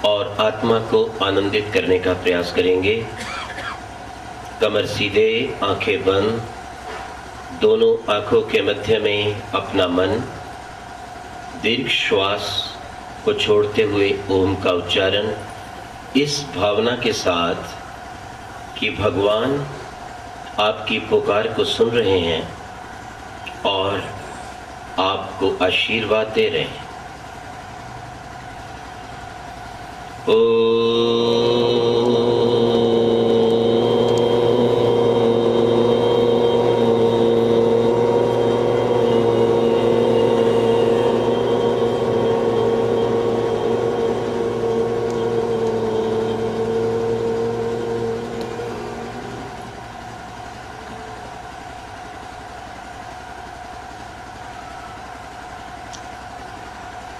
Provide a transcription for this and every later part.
और आत्मा को आनंदित करने का प्रयास करेंगे। कमर सीधे, आंखें बंद, दोनों आंखों के मध्य में अपना मन दीर्घ श्वास को छोड़ते हुए ओम का उच्चारण इस भावना के साथ कि भगवान आपकी पुकार को सुन रहे हैं और आपको आशीर्वाद दे रहे हैं।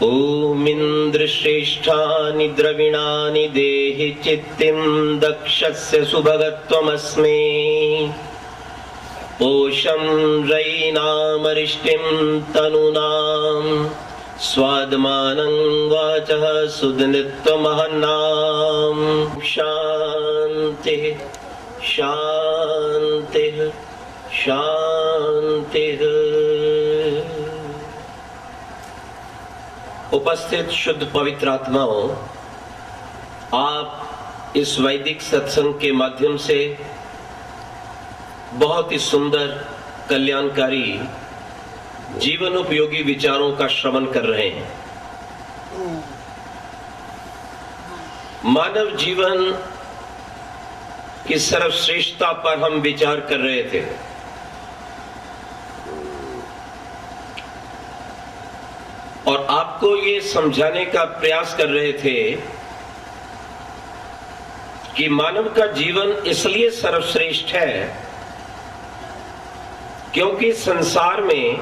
ओमिन्द्र श्रेष्ठानि द्रविणानि देहि चित्तिं दक्षस्य सुभगत्वमस्मै। पोषं रयिनामरिष्टिं तनूनां स्वादमानं वाचः सुधनित्वमहन्नां। शान्तिः शान्तिः शान्तिः। उपस्थित शुद्ध पवित्र आत्माओं, आप इस वैदिक सत्संग के माध्यम से बहुत ही सुंदर, कल्याणकारी, जीवन उपयोगी विचारों का श्रवण कर रहे हैं। मानव जीवन की सर्वश्रेष्ठता पर हम विचार कर रहे थे। और आपको ये समझाने का प्रयास कर रहे थे कि मानव का जीवन इसलिए सर्वश्रेष्ठ है क्योंकि संसार में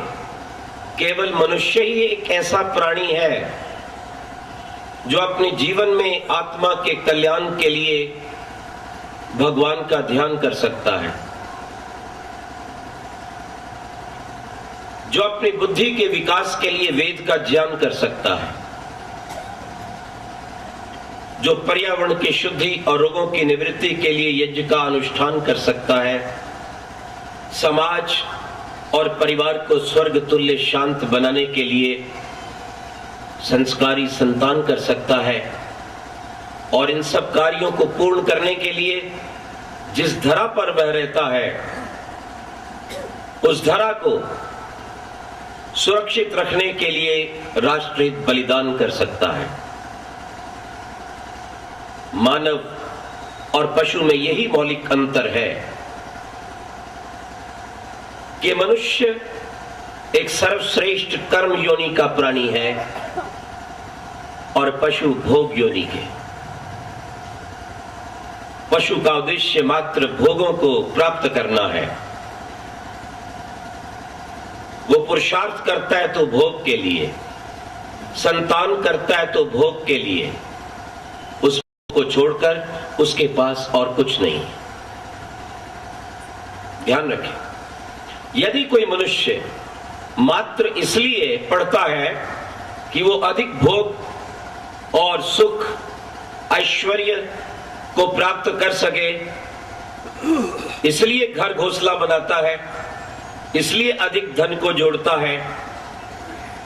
केवल मनुष्य ही एक ऐसा प्राणी है जो अपने जीवन में आत्मा के कल्याण के लिए भगवान का ध्यान कर सकता है, जो अपनी बुद्धि के विकास के लिए वेद का ज्ञान कर सकता है, जो पर्यावरण की शुद्धि और रोगों की निवृत्ति के लिए यज्ञ का अनुष्ठान कर सकता है, समाज और परिवार को स्वर्ग तुल्य शांत बनाने के लिए संस्कारी संतान कर सकता है, और इन सब कार्यों को पूर्ण करने के लिए जिस धरा पर वह रहता है उस धरा को सुरक्षित रखने के लिए राष्ट्रहित बलिदान कर सकता है। मानव और पशु में यही मौलिक अंतर है कि मनुष्य एक सर्वश्रेष्ठ कर्म योनि का प्राणी है और पशु भोग योनि के। पशु का उद्देश्य मात्र भोगों को प्राप्त करना है। वो पुरुषार्थ करता है तो भोग के लिए, संतान करता है तो भोग के लिए, उसको छोड़कर उसके पास और कुछ नहीं। ध्यान रखें, यदि कोई मनुष्य मात्र इसलिए पढ़ता है कि वो अधिक भोग और सुख ऐश्वर्य को प्राप्त कर सके, इसलिए घर घोंसला बनाता है, इसलिए अधिक धन को जोड़ता है,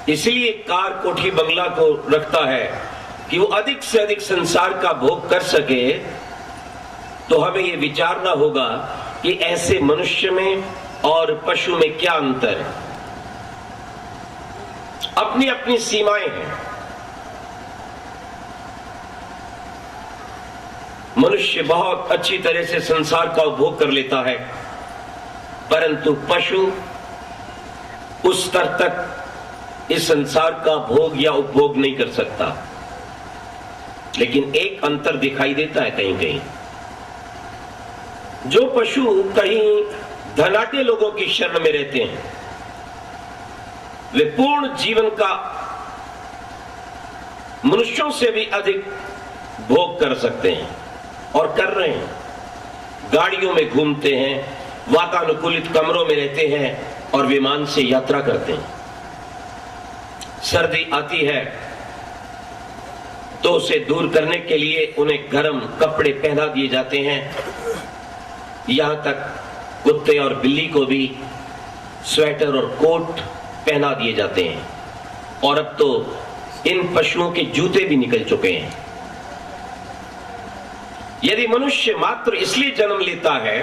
इसलिए कार कोठी बंगला को रखता है कि वो अधिक से अधिक संसार का भोग कर सके, तो हमें ये विचारना होगा कि ऐसे मनुष्य में और पशु में क्या अंतर है। अपनी अपनी सीमाएं हैं। मनुष्य बहुत अच्छी तरह से संसार का उपभोग कर लेता है, परंतु पशु उस स्तर तक इस संसार का भोग या उपभोग नहीं कर सकता। लेकिन एक अंतर दिखाई देता है कहीं कहीं। जो पशु कहीं धनाढ्य लोगों की शरण में रहते हैं, वे पूर्ण जीवन का मनुष्यों से भी अधिक भोग कर सकते हैं और कर रहे हैं। गाड़ियों में घूमते हैं, वातानुकूलित कमरों में रहते हैं और विमान से यात्रा करते हैं। सर्दी आती है तो उसे दूर करने के लिए उन्हें गर्म कपड़े पहना दिए जाते हैं। यहां तक कुत्ते और बिल्ली को भी स्वेटर और कोट पहना दिए जाते हैं। और अब तो इन पशुओं के जूते भी निकल चुके हैं। यदि मनुष्य मात्र इसलिए जन्म लेता है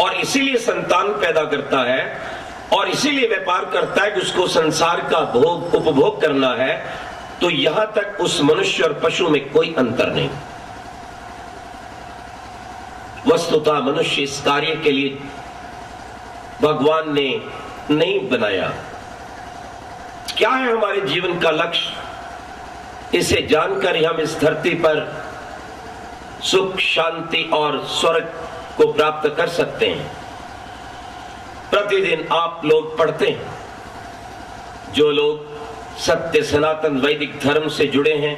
और इसीलिए संतान पैदा करता है और इसीलिए व्यापार करता है कि उसको संसार का भोग उपभोग करना है, तो यहां तक उस मनुष्य और पशु में कोई अंतर नहीं। वस्तुतः मनुष्य इस कार्य के लिए भगवान ने नहीं बनाया। क्या है हमारे जीवन का लक्ष्य? इसे जानकर हम इस धरती पर सुख, शांति और स्वर्ग को प्राप्त कर सकते हैं। प्रतिदिन आप लोग पढ़ते हैं, जो लोग सत्य सनातन वैदिक धर्म से जुड़े हैं,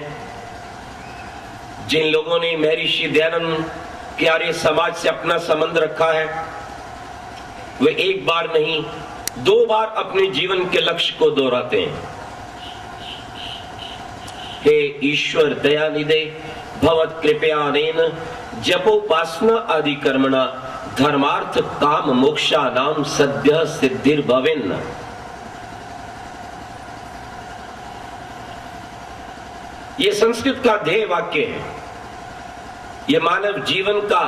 जिन लोगों ने महर्षि दयानंद के आर्य समाज से अपना संबंध रखा है, वे एक बार नहीं 2 बार अपने जीवन के लक्ष्य को दोहराते हैं। हे ईश्वर दयानिधे भवत कृपयानेन जपोपासना आदि कर्मणा धर्मार्थ काम मोक्षा नाम सद्य सिद्धिर्भवेन्न। ये संस्कृत का ध्येय वाक्य है। यह मानव जीवन का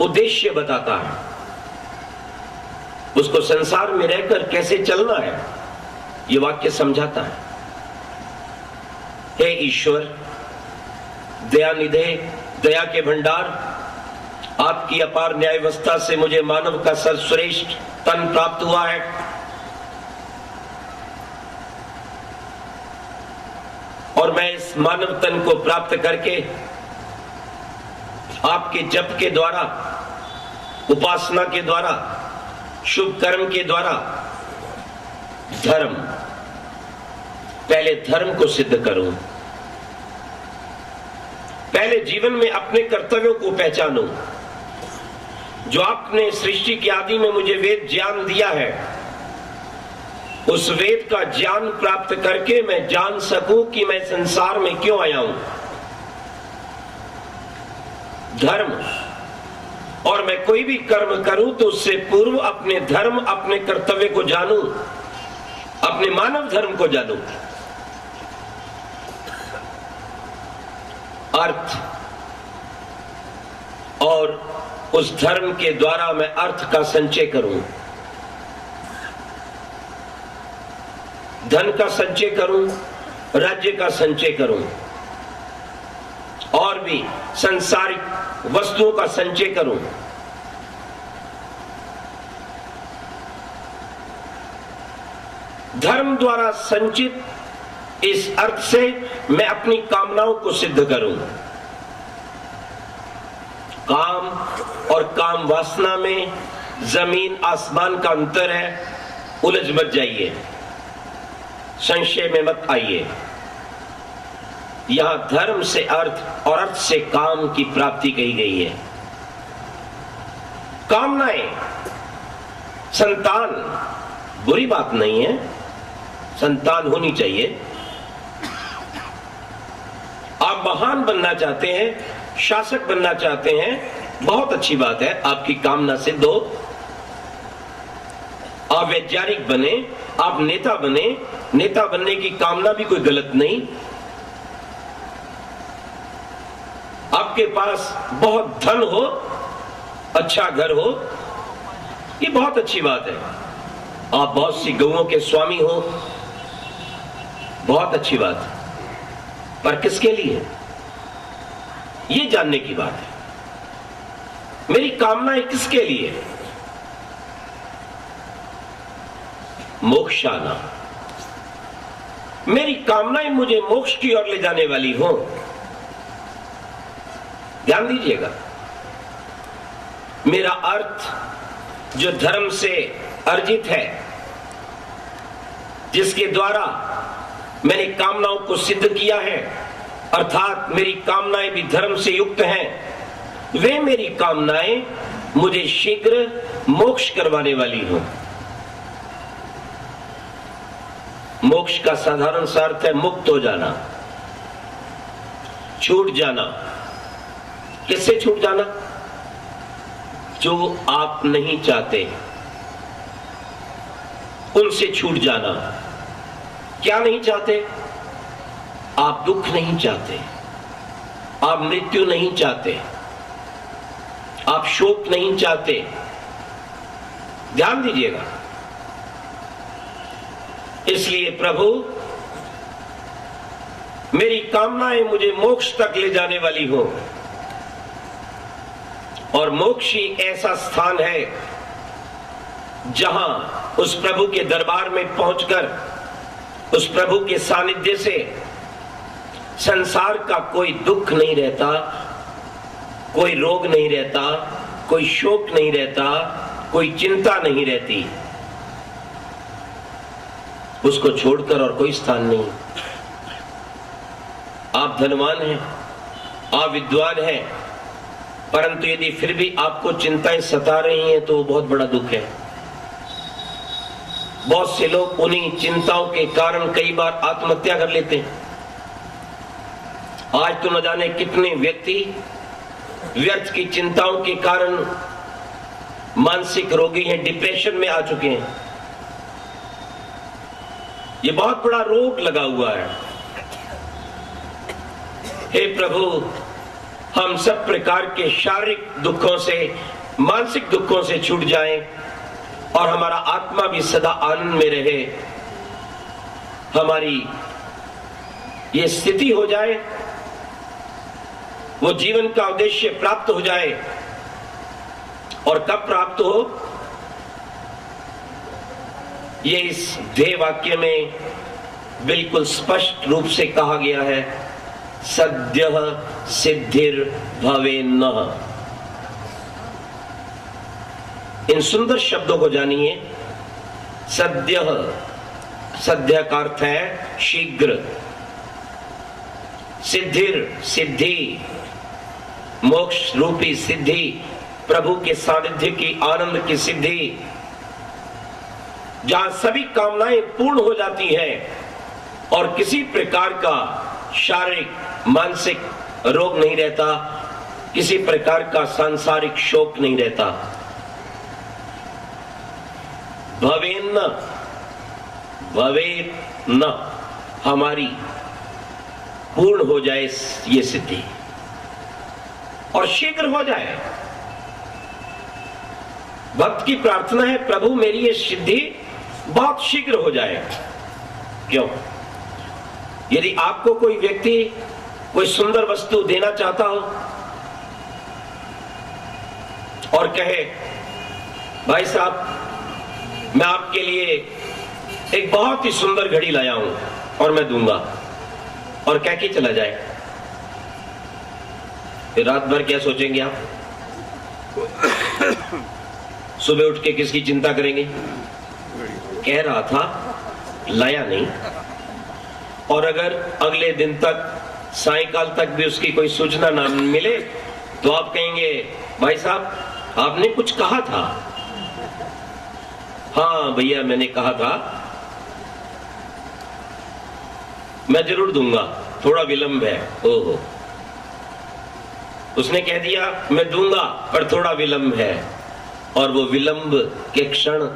उद्देश्य बताता है, उसको संसार में रहकर कैसे चलना है, यह वाक्य समझाता है। हे ईश्वर दयानिधे, दया के भंडार, आपकी अपार न्याय व्यवस्था से मुझे मानव का सर्वश्रेष्ठ तन प्राप्त हुआ है। और मैं इस मानव तन को प्राप्त करके आपके जप के द्वारा, उपासना के द्वारा, शुभ कर्म के द्वारा पहले धर्म को सिद्ध करूं, पहले जीवन में अपने कर्तव्यों को पहचानूं। जो आपने सृष्टि की आदि में मुझे वेद ज्ञान दिया है, उस वेद का ज्ञान प्राप्त करके मैं जान सकूं कि मैं संसार में क्यों आया हूं। धर्म, और मैं कोई भी कर्म करूं तो उससे पूर्व अपने धर्म, अपने कर्तव्य को जानूं, अपने मानव धर्म को जानूं। अर्थ, और उस धर्म के द्वारा मैं अर्थ का संचय करूं, धन का संचय करूं, राज्य का संचय करूं, और भी सांसारिक वस्तुओं का संचय करूं। धर्म द्वारा संचित इस अर्थ से मैं अपनी कामनाओं को सिद्ध करूं। काम और काम वासना में जमीन आसमान का अंतर है, उलझ मत जाइए, संशय में मत आइए। यहां धर्म से अर्थ और अर्थ से काम की प्राप्ति कही गई है। कामनाएं, संतान बुरी बात नहीं है, संतान होनी चाहिए। आप महान बनना चाहते हैं, शासक बनना चाहते हैं, बहुत अच्छी बात है, आपकी कामना सिद्ध हो। आप वैज्ञानिक बने, आप नेता बने, नेता बनने की कामना भी कोई गलत नहीं। आपके पास बहुत धन हो, अच्छा घर हो, ये बहुत अच्छी बात है। आप बहुत सी गौओं के स्वामी हो, बहुत अच्छी बात है, पर किसके लिए, ये जानने की बात है। मेरी कामनाएं किसके लिए? मोक्षाना, मेरी कामनाएं मुझे मोक्ष की ओर ले जाने वाली हो। ध्यान दीजिएगा, मेरा अर्थ जो धर्म से अर्जित है, जिसके द्वारा मैंने कामनाओं को सिद्ध किया है, अर्थात मेरी कामनाएं भी धर्म से युक्त हैं, वे मेरी कामनाएं मुझे शीघ्र मोक्ष करवाने वाली हो। मोक्ष का साधारण सा अर्थ है मुक्त हो जाना, छूट जाना। किससे छूट जाना? जो आप नहीं चाहते उनसे छूट जाना। क्या नहीं चाहते? आप दुख नहीं चाहते, आप मृत्यु नहीं चाहते, आप शोक नहीं चाहते। ध्यान दीजिएगा। इसलिए प्रभु, मेरी कामनाएं मुझे मोक्ष तक ले जाने वाली हो, और मोक्ष ही ऐसा स्थान है जहां उस प्रभु के दरबार में पहुंचकर उस प्रभु के सानिध्य से संसार का कोई दुख नहीं रहता, कोई रोग नहीं रहता, कोई शोक नहीं रहता, कोई चिंता नहीं रहती। उसको छोड़कर और कोई स्थान नहीं। आप धनवान हैं, आप विद्वान हैं, परंतु यदि फिर भी आपको चिंताएं सता रही हैं तो बहुत बड़ा दुख है। बहुत से लोग उन्हीं चिंताओं के कारण कई बार आत्महत्या कर लेते हैं। आज तो न जाने कितने व्यक्ति व्यर्थ की चिंताओं के कारण मानसिक रोगी हैं, डिप्रेशन में आ चुके हैं। ये बहुत बड़ा रोग लगा हुआ है। हे प्रभु, हम सब प्रकार के शारीरिक दुखों से, मानसिक दुखों से छूट जाएं और हमारा आत्मा भी सदा आनंद में रहे। हमारी ये स्थिति हो जाए, वो जीवन का उद्देश्य प्राप्त हो जाए। और कब प्राप्त हो? ये इस ध्येय वाक्य में बिल्कुल स्पष्ट रूप से कहा गया है, सद्यः सिद्धिर भवेन्नः। इन सुंदर शब्दों को जानिए। सद्यः, सद्य का अर्थ है शीघ्र। सिद्धिर, सिद्धि, मोक्ष रूपी सिद्धि, प्रभु के सानिध्य की, आनंद की सिद्धि, जहां सभी कामनाएं पूर्ण हो जाती हैं और किसी प्रकार का शारीरिक मानसिक रोग नहीं रहता, किसी प्रकार का सांसारिक शोक नहीं रहता। भवेन्न, भवेत् न, हमारी पूर्ण हो जाए ये सिद्धि, और शीघ्र हो जाए। भक्त की प्रार्थना है, प्रभु मेरी ये सिद्धि बहुत शीघ्र हो जाए। क्यों? यदि आपको कोई व्यक्ति कोई सुंदर वस्तु देना चाहता हो और कहे, भाई साहब मैं आपके लिए एक बहुत ही सुंदर घड़ी लाया हूं और मैं दूंगा, और कह के चला जाए, फिर रात भर क्या सोचेंगे आप? सुबह उठ के किसकी चिंता करेंगे? कह रहा था, लाया नहीं। और अगर अगले दिन तक, सायंकाल तक भी उसकी कोई सूचना ना मिले तो आप कहेंगे, भाई साहब आपने कुछ कहा था। हाँ भैया मैंने कहा था, मैं जरूर दूंगा, थोड़ा विलंब है। ओहो, उसने कह दिया मैं दूंगा पर थोड़ा विलंब है, और वो विलंब के क्षण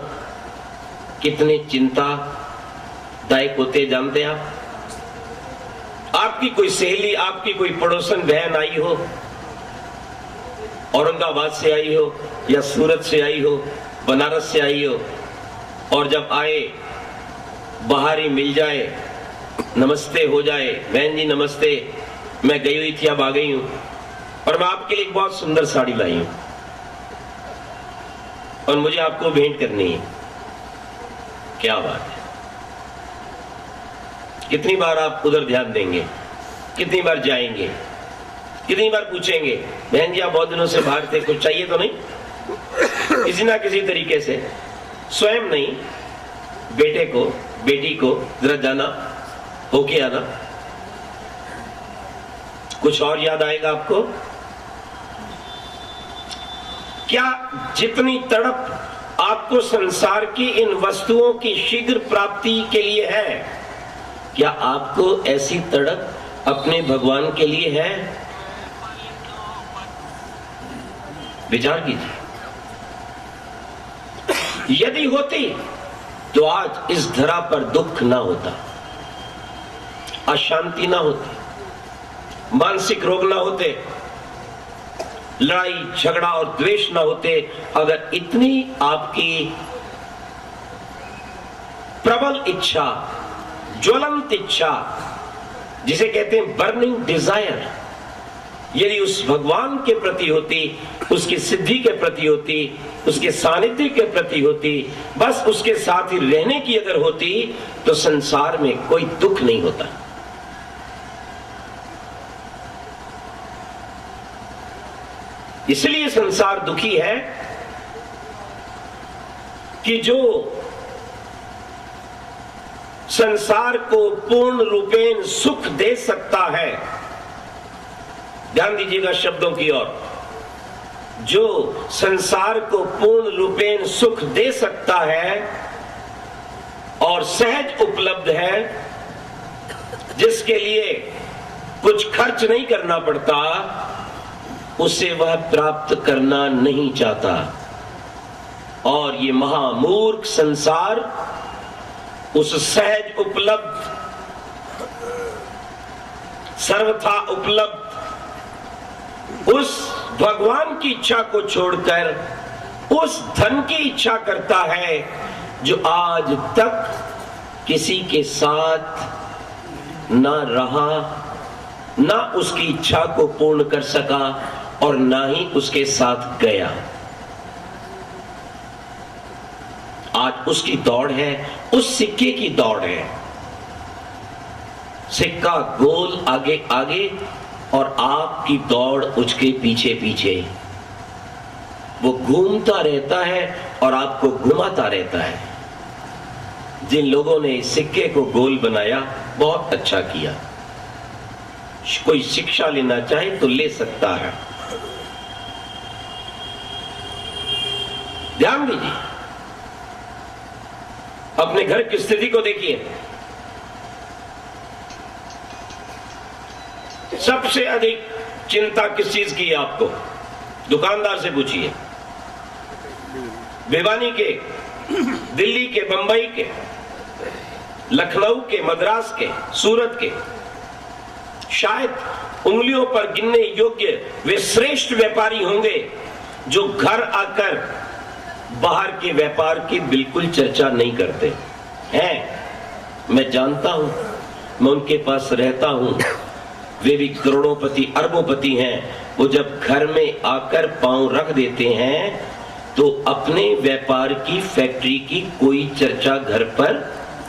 कितने चिंतादायक होते जानते आप? आपकी कोई सहेली, आपकी कोई पड़ोसन बहन आई हो, औरंगाबाद से आई हो या सूरत से आई हो, बनारस से आई हो, और जब आए बाहर ही मिल जाए, नमस्ते हो जाए, बहन जी नमस्ते, मैं गई हुई थी अब आ गई हूं और मैं आपके लिए एक बहुत सुंदर साड़ी लाई हूं और मुझे आपको भेंट करनी है। क्या बात है! कितनी बार आप उधर ध्यान देंगे? कितनी बार जाएंगे? कितनी बार पूछेंगे, बहन जी आप बहुत दिनों से बाहर थे, कुछ चाहिए तो नहीं? किसी ना किसी तरीके से, स्वयं नहीं, बेटे को, बेटी को जरा जाना, होके आना। कुछ और याद आएगा आपको? क्या जितनी तड़प आपको संसार की इन वस्तुओं की शीघ्र प्राप्ति के लिए है, क्या आपको ऐसी तड़प अपने भगवान के लिए है? विचार कीजिए। यदि होती तो आज इस धरा पर दुख ना होता, अशांति ना होती, मानसिक रोग ना होते, लड़ाई झगड़ा और द्वेष ना होते। अगर इतनी आपकी प्रबल इच्छा, ज्वलंत इच्छा, जिसे कहते हैं बर्निंग डिजायर, यदि उस भगवान के प्रति होती, उसकी सिद्धि के प्रति होती, उसके सानिध्य के प्रति होती, बस उसके साथ ही रहने की अगर होती, तो संसार में कोई दुख नहीं होता। इसलिए संसार दुखी है कि जो संसार को पूर्ण रूपेण सुख दे सकता है, ध्यान दीजिएगा शब्दों की ओर, जो संसार को पूर्ण रूपेण सुख दे सकता है और सहज उपलब्ध है, जिसके लिए कुछ खर्च नहीं करना पड़ता, उसे वह प्राप्त करना नहीं चाहता। और ये महामूर्ख संसार उस सहज उपलब्ध, सर्वथा उपलब्ध उस भगवान की इच्छा को छोड़कर उस धन की इच्छा करता है जो आज तक किसी के साथ ना रहा, ना उसकी इच्छा को पूर्ण कर सका और ना ही उसके साथ गया। आज उसकी दौड़ है, उस सिक्के की दौड़ है। सिक्का गोल आगे आगे और आपकी दौड़ उसके पीछे पीछे। वो घूमता रहता है और आपको घुमाता रहता है। जिन लोगों ने इस सिक्के को गोल बनाया, बहुत अच्छा किया। कोई शिक्षा लेना चाहे तो ले सकता है। ध्यान दीजिए, अपने घर की स्थिति को देखिए। सबसे अधिक चिंता किस चीज की है आपको? दुकानदार से पूछिए, भिवानी के, दिल्ली के, बंबई के, लखनऊ के, मद्रास के, सूरत के, शायद उंगलियों पर गिनने योग्य वे श्रेष्ठ व्यापारी होंगे जो घर आकर बाहर के व्यापार की बिल्कुल चर्चा नहीं करते हैं। मैं जानता हूं, मैं उनके पास रहता हूं, वे भी करोड़ोंपति अरबोंपति हैं। वो जब घर में आकर पांव रख देते हैं तो अपने व्यापार की, फैक्ट्री की कोई चर्चा घर पर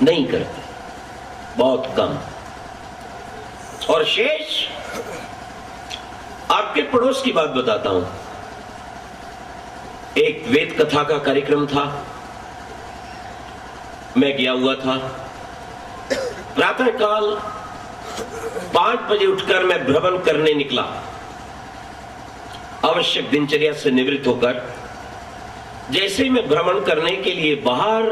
नहीं करते, बहुत कम। और शेष आपके पड़ोस की बात बताता हूं। एक वेद कथा का कार्यक्रम था, मैं गया हुआ था। प्रातःकाल 5 बजे उठकर मैं भ्रमण करने निकला, आवश्यक दिनचर्या से निवृत्त होकर। जैसे ही मैं भ्रमण करने के लिए बाहर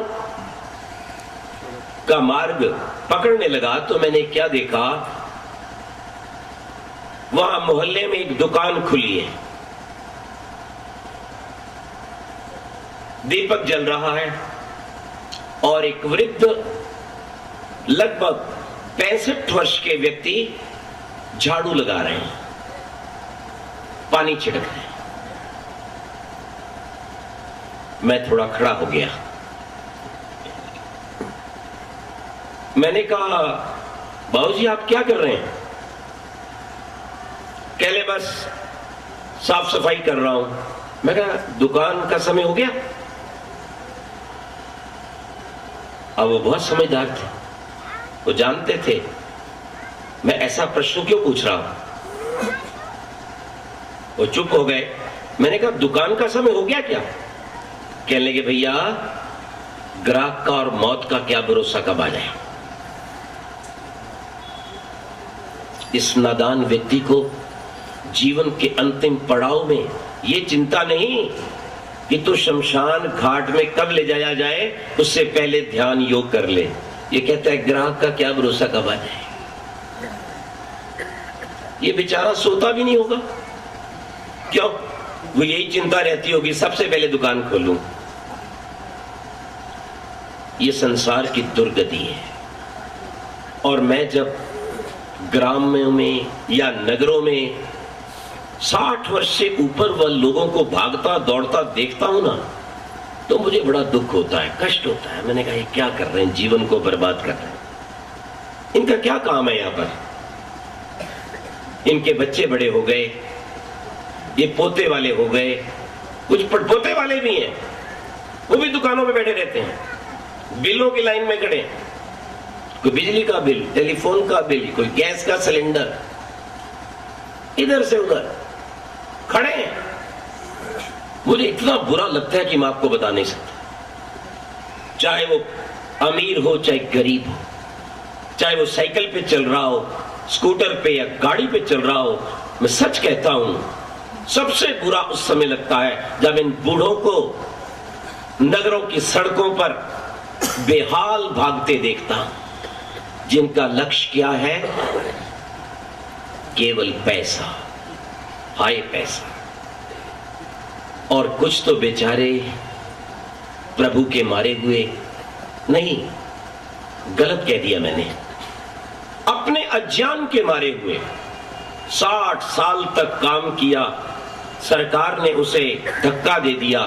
का मार्ग पकड़ने लगा तो मैंने क्या देखा, वहां मोहल्ले में एक दुकान खुली है, दीपक जल रहा है और एक वृद्ध लगभग 65 वर्ष के व्यक्ति झाड़ू लगा रहे हैं, पानी छिड़क रहे हैं। मैं थोड़ा खड़ा हो गया। मैंने कहा, बाबूजी आप क्या कर रहे हैं? कहले बस साफ सफाई कर रहा हूं। मैं कहा, दुकान का समय हो गया? अब वो बहुत समझदार थे, वो जानते थे मैं ऐसा प्रश्न क्यों पूछ रहा हूं। वो चुप हो गए। मैंने कहा, दुकान का समय हो गया क्या? कहने लगे, भैया ग्राहक का और मौत का क्या भरोसा कब आ जाए। इस नादान व्यक्ति को जीवन के अंतिम पड़ाव में ये चिंता नहीं कि तो शमशान घाट में कब ले जाया जाए, उससे पहले ध्यान योग कर ले। ये कहता है ग्राहक का क्या भरोसा कब आ जाए। ये बेचारा सोता भी नहीं होगा। क्यों? वो यही चिंता रहती होगी सबसे पहले दुकान खोलूं। ये संसार की दुर्गति है। और मैं जब ग्रामों में या नगरों में 60 वर्ष से ऊपर वाले लोगों को भागता दौड़ता देखता हूं ना, तो मुझे बड़ा दुख होता है, कष्ट होता है। मैंने कहा ये क्या कर रहे हैं, जीवन को बर्बाद कर रहे हैं। इनका क्या काम है यहां पर? इनके बच्चे बड़े हो गए, ये पोते वाले हो गए, कुछ पड़पोते वाले भी हैं, वो भी दुकानों पे बैठे रहते हैं, बिलों की लाइन में खड़े, कोई बिजली का बिल, टेलीफोन का बिल, कोई गैस का सिलेंडर, इधर से उधर खड़े हैं। मुझे इतना बुरा लगता है कि मैं आपको बता नहीं सकता। चाहे वो अमीर हो चाहे गरीब हो, चाहे वो साइकिल पे चल रहा हो, स्कूटर पे या गाड़ी पे चल रहा हो, मैं सच कहता हूं सबसे बुरा उस समय लगता है जब इन बूढ़ों को नगरों की सड़कों पर बेहाल भागते देखता हूं, जिनका लक्ष्य क्या है? केवल पैसा, हाय पैसा। और कुछ तो बेचारे प्रभु के मारे हुए, नहीं गलत कह दिया मैंने, अपने अज्ञान के मारे हुए 60 साल तक काम किया, सरकार ने उसे धक्का दे दिया,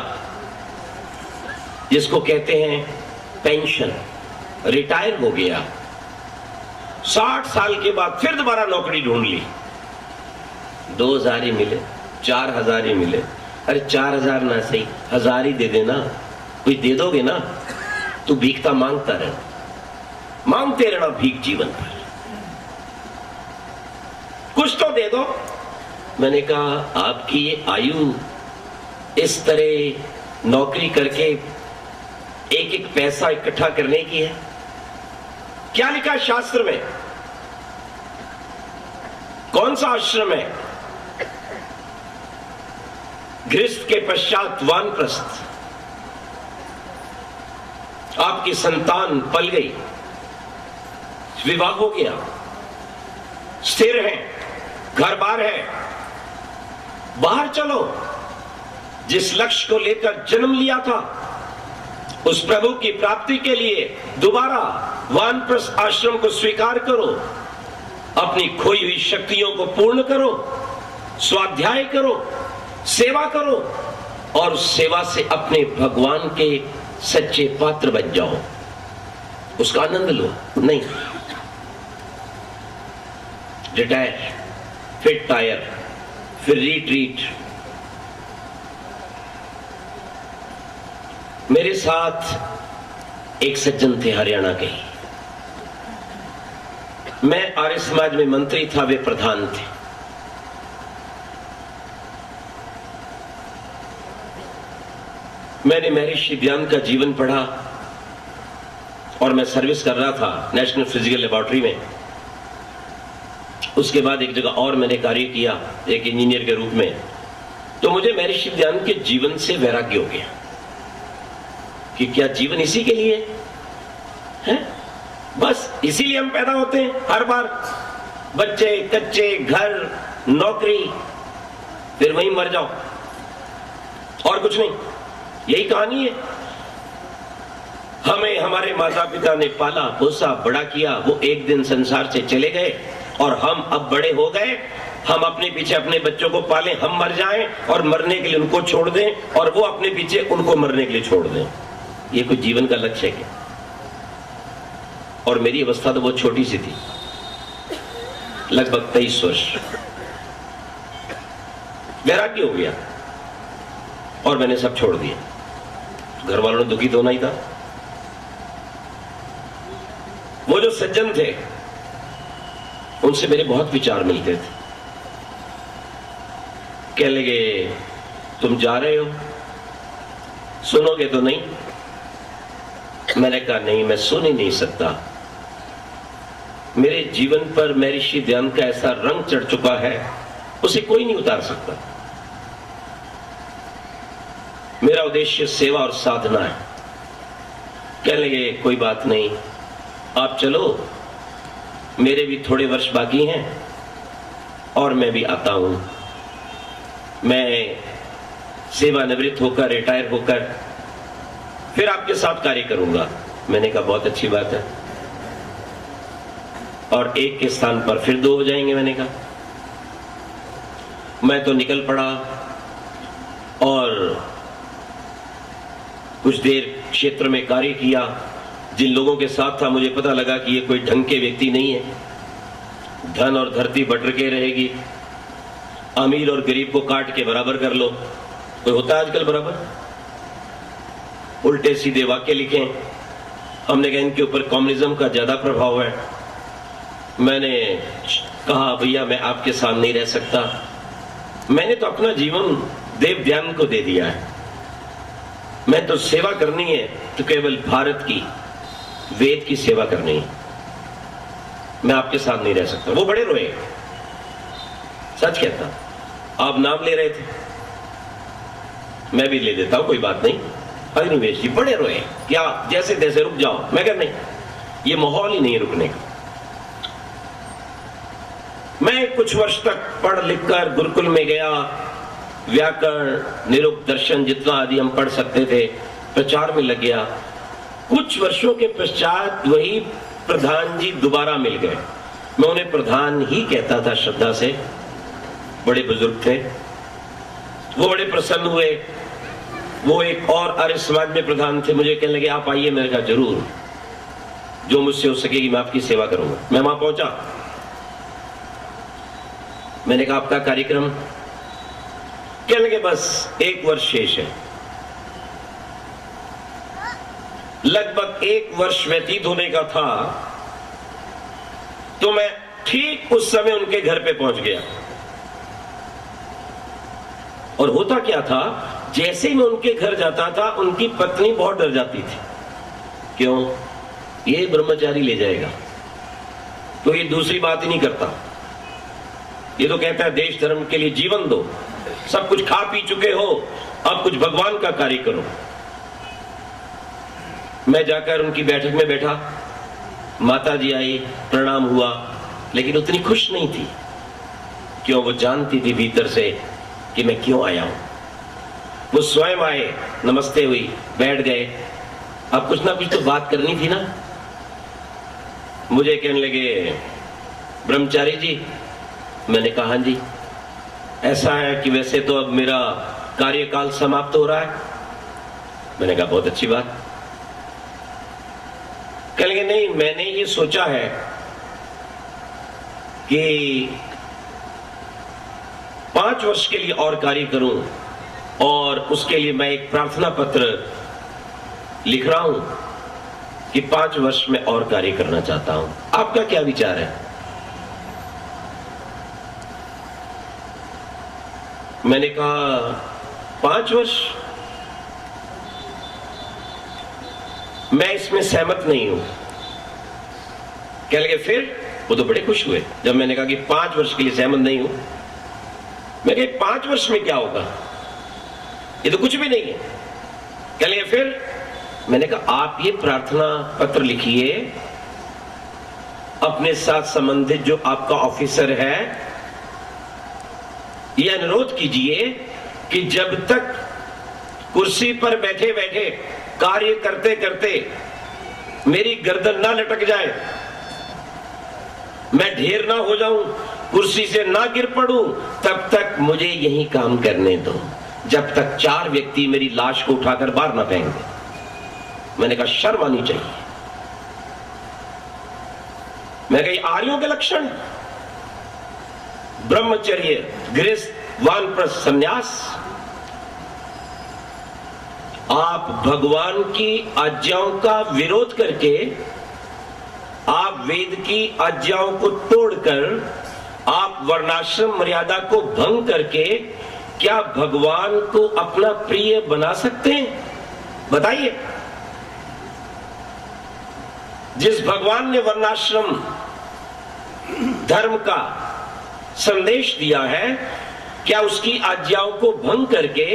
जिसको कहते हैं पेंशन, रिटायर हो गया। 60 साल के बाद फिर दोबारा नौकरी ढूंढ ली, 2000 ही मिले, 4000 ही मिले। अरे 4000 ना सही, 1000 ही दे देना, कोई दे दोगे ना? तू भीखता मांगता रहना, मांगते रहना भीख जीवन भर, कुछ तो दे दो। मैंने कहा आपकी ये आयु इस तरह नौकरी करके एक एक पैसा इकट्ठा करने की है? क्या लिखा है शास्त्र में? कौन सा आश्रम है? गृहस्थ के पश्चात वानप्रस्थ। आपकी संतान पल गई, विवाह हो गया, स्थिर है, घर बार है, बाहर चलो। जिस लक्ष्य को लेकर जन्म लिया था, उस प्रभु की प्राप्ति के लिए दोबारा वानप्रस्थ आश्रम को स्वीकार करो, अपनी खोई हुई शक्तियों को पूर्ण करो, स्वाध्याय करो, सेवा करो, और सेवा से अपने भगवान के सच्चे पात्र बन जाओ, उसका आनंद लो। नहीं, रिटायर, फिर टायर, फिर रिट्रीट। मेरे साथ एक सज्जन थे हरियाणा के, मैं आर्य समाज में मंत्री था, वे प्रधान थे। मैंने महर्षि ध्यान का जीवन पढ़ा और मैं सर्विस कर रहा था नेशनल फिजिकल लेबोरेटरी में। उसके बाद एक जगह और मैंने कार्य किया एक इंजीनियर के रूप में। तो मुझे महर्षि ध्यान के जीवन से वैराग्य हो गया कि क्या जीवन इसी के लिए है? बस इसीलिए हम पैदा होते हैं हर बार, बच्चे, कच्चे, घर, नौकरी, फिर वहीं मर जाओ, और कुछ नहीं। यही कहानी है। हमें हमारे माता पिता ने पाला पोसा बड़ा किया, वो एक दिन संसार से चले गए और हम अब बड़े हो गए। हम अपने पीछे अपने बच्चों को पालें, हम मर जाएं और मरने के लिए उनको छोड़ दें, और वो अपने पीछे उनको मरने के लिए छोड़ दें। ये कोई जीवन का लक्ष्य है क्या? और मेरी अवस्था तो बहुत छोटी सी थी, लगभग 23 वर्ष। वैराग्य हो गया और मैंने सब छोड़ दिया। घर वालों ने दुखी तो होना ही था। वो जो सज्जन थे उनसे मेरे बहुत विचार मिलते थे। कह लगे तुम जा रहे हो, सुनोगे तो नहीं? मैंने कहा नहीं, मैं सुन ही नहीं सकता। मेरे जीवन पर महर्षि ध्यान का ऐसा रंग चढ़ चुका है, उसे कोई नहीं उतार सकता। मेरा उद्देश्य सेवा और साधना है। कहने लगे कोई बात नहीं, आप चलो, मेरे भी थोड़े वर्ष बाकी हैं और मैं भी आता हूं। मैं सेवानिवृत्त होकर, रिटायर होकर फिर आपके साथ कार्य करूंगा। मैंने कहा बहुत अच्छी बात है, और एक के स्थान पर फिर 2 हो जाएंगे। मैंने कहा मैं तो निकल पड़ा और कुछ देर क्षेत्र में कार्य किया। जिन लोगों के साथ था मुझे पता लगा कि ये कोई ढंग के व्यक्ति नहीं है। धन और धरती बट के रहेगी, अमीर और गरीब को काट के बराबर कर लो। कोई होता है आजकल बराबर? उल्टे सीधे वाक्य लिखे। हमने कहा इनके ऊपर कम्युनिज्म का ज्यादा प्रभाव है। मैंने कहा भैया मैं आपके सामने नहीं रह सकता। मैंने तो अपना जीवन देव ध्यान को दे दिया है। मैं तो सेवा करनी है तो केवल भारत की, वेद की सेवा करनी है। मैं आपके साथ नहीं रह सकता। वो बड़े रोए, सच कहता। आप नाम ले रहे थे, मैं भी ले देता हूं, कोई बात नहीं। अग्निवेश जी बड़े रोए, क्या जैसे तैसे रुक जाओ। मैं कह नहीं, ये माहौल ही नहीं रुकने का। मैं कुछ वर्ष तक पढ़ लिख कर गुरुकुल में गया। व्याकरण, निरुक्त, दर्शन जितना आदि हम पढ़ सकते थे, प्रचार में लग गया। कुछ वर्षों के पश्चात वही प्रधान जी दोबारा मिल गए। मैं उन्हें प्रधान ही कहता था श्रद्धा से। बड़े बुजुर्ग थे, वो बड़े प्रसन्न हुए। वो एक और आर्य समाज में प्रधान थे। मुझे कहने लगे आप आइए। मैंने कहा जरूर, जो मुझसे हो सकेगी मैं आपकी सेवा करूंगा। मैं वहां पहुंचा। मैंने कहा आपका कार्यक्रम? कहने लगे बस 1 वर्ष शेष है। लगभग 1 वर्ष व्यतीत होने का था तो मैं ठीक उस समय उनके घर पे पहुंच गया। और होता क्या था, जैसे ही मैं उनके घर जाता था उनकी पत्नी बहुत डर जाती थी। क्यों? ये ब्रह्मचारी ले जाएगा, तो ये दूसरी बात ही नहीं करता। ये तो कहता है देश धर्म के लिए जीवन दो, सब कुछ खा पी चुके हो, अब कुछ भगवान का कार्य करो। मैं जाकर उनकी बैठक में बैठा। माता जी आई, प्रणाम हुआ, लेकिन उतनी खुश नहीं थी। क्यों? वो जानती थी भीतर से कि मैं क्यों आया हूं। वो स्वयं आए, नमस्ते हुई, बैठ गए। अब कुछ ना कुछ तो बात करनी थी ना। मुझे कहने लगे ब्रह्मचारी जी। मैंने कहा हाँ जी। ऐसा है कि वैसे तो अब मेरा कार्यकाल समाप्त हो रहा है। मैंने कहा बहुत अच्छी बात। कहने लगे नहीं, मैंने ये सोचा है कि 5 वर्ष के लिए और कार्य करूं, और उसके लिए मैं एक प्रार्थना पत्र लिख रहा हूं कि 5 वर्ष में और कार्य करना चाहता हूं। आपका क्या विचार है? मैंने कहा 5 वर्ष? मैं इसमें सहमत नहीं हूं। कहने लगे फिर? वो तो बड़े खुश हुए जब मैंने कहा कि 5 वर्ष के लिए सहमत नहीं हूं। मैं कहा 5 वर्ष में क्या होगा, ये तो कुछ भी नहीं है। कहने लगे फिर? मैंने कहा आप ये प्रार्थना पत्र लिखिए, अपने साथ संबंधित जो आपका ऑफिसर है, यह अनुरोध कीजिए कि जब तक कुर्सी पर बैठे बैठे कार्य करते करते मेरी गर्दन ना लटक जाए, मैं ढेर ना हो जाऊं, कुर्सी से ना गिर पड़ूं, तब तक मुझे यही काम करने दो, जब तक 4 व्यक्ति मेरी लाश को उठाकर बाहर ना फेंक दें। मैंने कहा शर्म आनी चाहिए। मैं कही आर्यों के लक्षण, ब्रह्मचर्य, गृहस्थ, वानप्रस्थ, संन्यास। आप भगवान की आज्ञाओं का विरोध करके, आप वेद की आज्ञाओं को तोड़कर, आप वर्णाश्रम मर्यादा को भंग करके क्या भगवान को अपना प्रिय बना सकते हैं? बताइए। जिस भगवान ने वर्णाश्रम धर्म का संदेश दिया है, क्या उसकी आज्ञाओं को भंग करके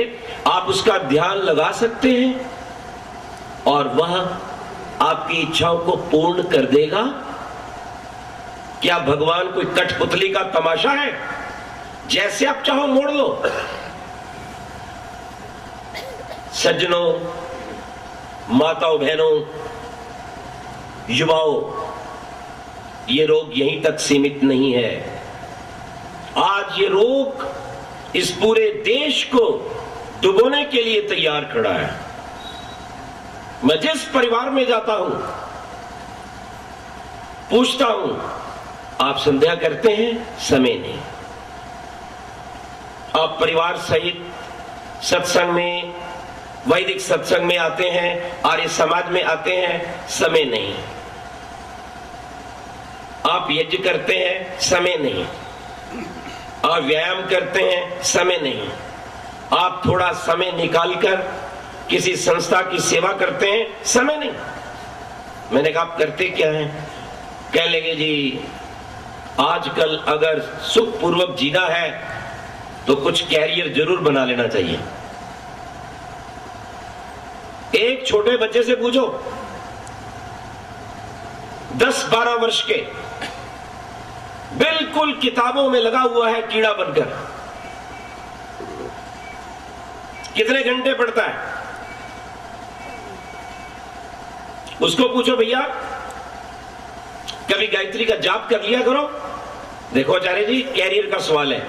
आप उसका ध्यान लगा सकते हैं और वह आपकी इच्छाओं को पूर्ण कर देगा? क्या भगवान कोई कठपुतली का तमाशा है जैसे आप चाहो मोड़ लो। सज्जनों, माताओं, बहनों, युवाओं, ये रोग यहीं तक सीमित नहीं है। आज ये रोग इस पूरे देश को डुबोने के लिए तैयार खड़ा है। मैं जिस परिवार में जाता हूं, पूछता हूं, आप संध्या करते हैं? समय नहीं। आप परिवार सहित सत्संग में, वैदिक सत्संग में आते हैं, आर्य समाज में आते हैं? समय नहीं। आप यज्ञ करते हैं? समय नहीं। आप व्यायाम करते हैं? समय नहीं। आप थोड़ा समय निकालकर किसी संस्था की सेवा करते हैं? समय नहीं। मैंने कहा आप करते क्या हैं? कह लेंगे जी आजकल अगर सुखपूर्वक जीना है तो कुछ कैरियर जरूर बना लेना चाहिए। एक छोटे बच्चे से पूछो, 10-12 वर्ष के, बिल्कुल किताबों में लगा हुआ है कीड़ा बनकर, कितने घंटे पढ़ता है? उसको पूछो भैया कभी गायत्री का जाप कर लिया करो? देखो आचार्य जी कैरियर का सवाल है।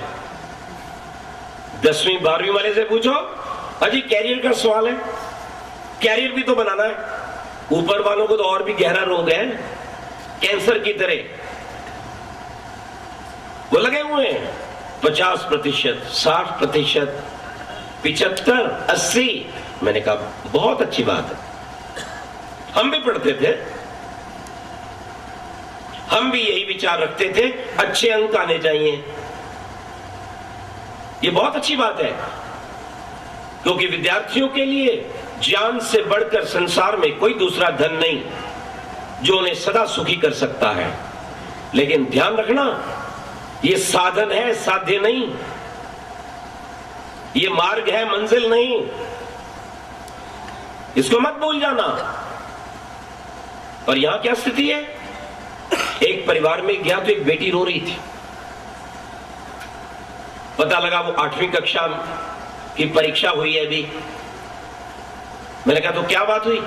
10वीं 12वीं वाले से पूछो, अजी कैरियर का सवाल है, कैरियर भी तो बनाना है। ऊपर वालों को तो और भी गहरा रोग है, कैंसर की तरह वो लगे हुए हैं। 50%, 60%, 75, 80। मैंने कहा बहुत अच्छी बात है। हम भी पढ़ते थे, हम भी यही विचार रखते थे, अच्छे अंक आने चाहिए। ये बहुत अच्छी बात है, क्योंकि विद्यार्थियों के लिए ज्ञान से बढ़कर संसार में कोई दूसरा धन नहीं जो उन्हें सदा सुखी कर सकता है। लेकिन ध्यान रखना, ये साधन है, साध्य नहीं। ये मार्ग है, मंजिल नहीं। इसको मत भूल जाना। और यहां क्या स्थिति है? एक परिवार में गया तो एक बेटी रो रही थी। पता लगा वो 8वीं कक्षा की परीक्षा हुई है अभी। मैंने कहा तो क्या बात हुई?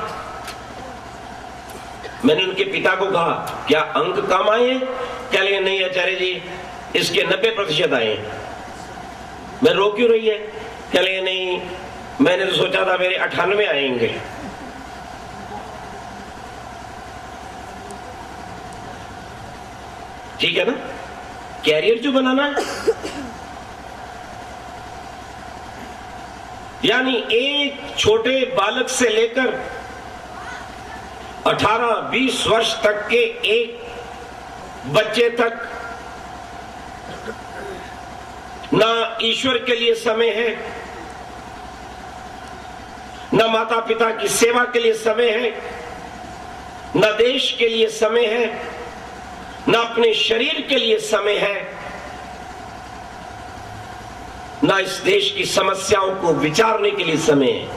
मैंने उनके पिता को कहा क्या अंक कम आए? क्या लगे नहीं आचार्य जी इसके 90% आए। मैं रो क्यों रही है? क्या लगे नहीं मैंने तो सोचा था मेरे 98 आएंगे। ठीक है ना? कैरियर जो बनाना है, यानी एक छोटे बालक से लेकर 18-20 वर्ष तक के एक बच्चे तक ना ईश्वर के लिए समय है, ना माता पिता की सेवा के लिए समय है, ना देश के लिए समय है, ना अपने शरीर के लिए समय है, ना इस देश की समस्याओं को विचारने के लिए समय है।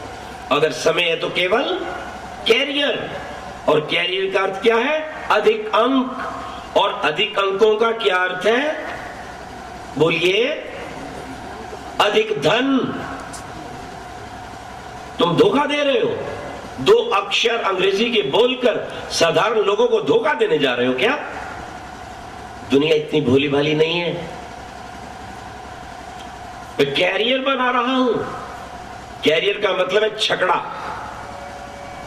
अगर समय है तो केवल कैरियर। और कैरियर का अर्थ क्या है? अधिक अंक। और अधिक अंकों का क्या अर्थ है? बोलिए, अधिक धन। तुम धोखा दे रहे हो। 2 अक्षर अंग्रेजी के बोलकर साधारण लोगों को धोखा देने जा रहे हो क्या? दुनिया इतनी भोली भाली नहीं है। मैं कैरियर बना रहा हूं। कैरियर का मतलब है छकड़ा।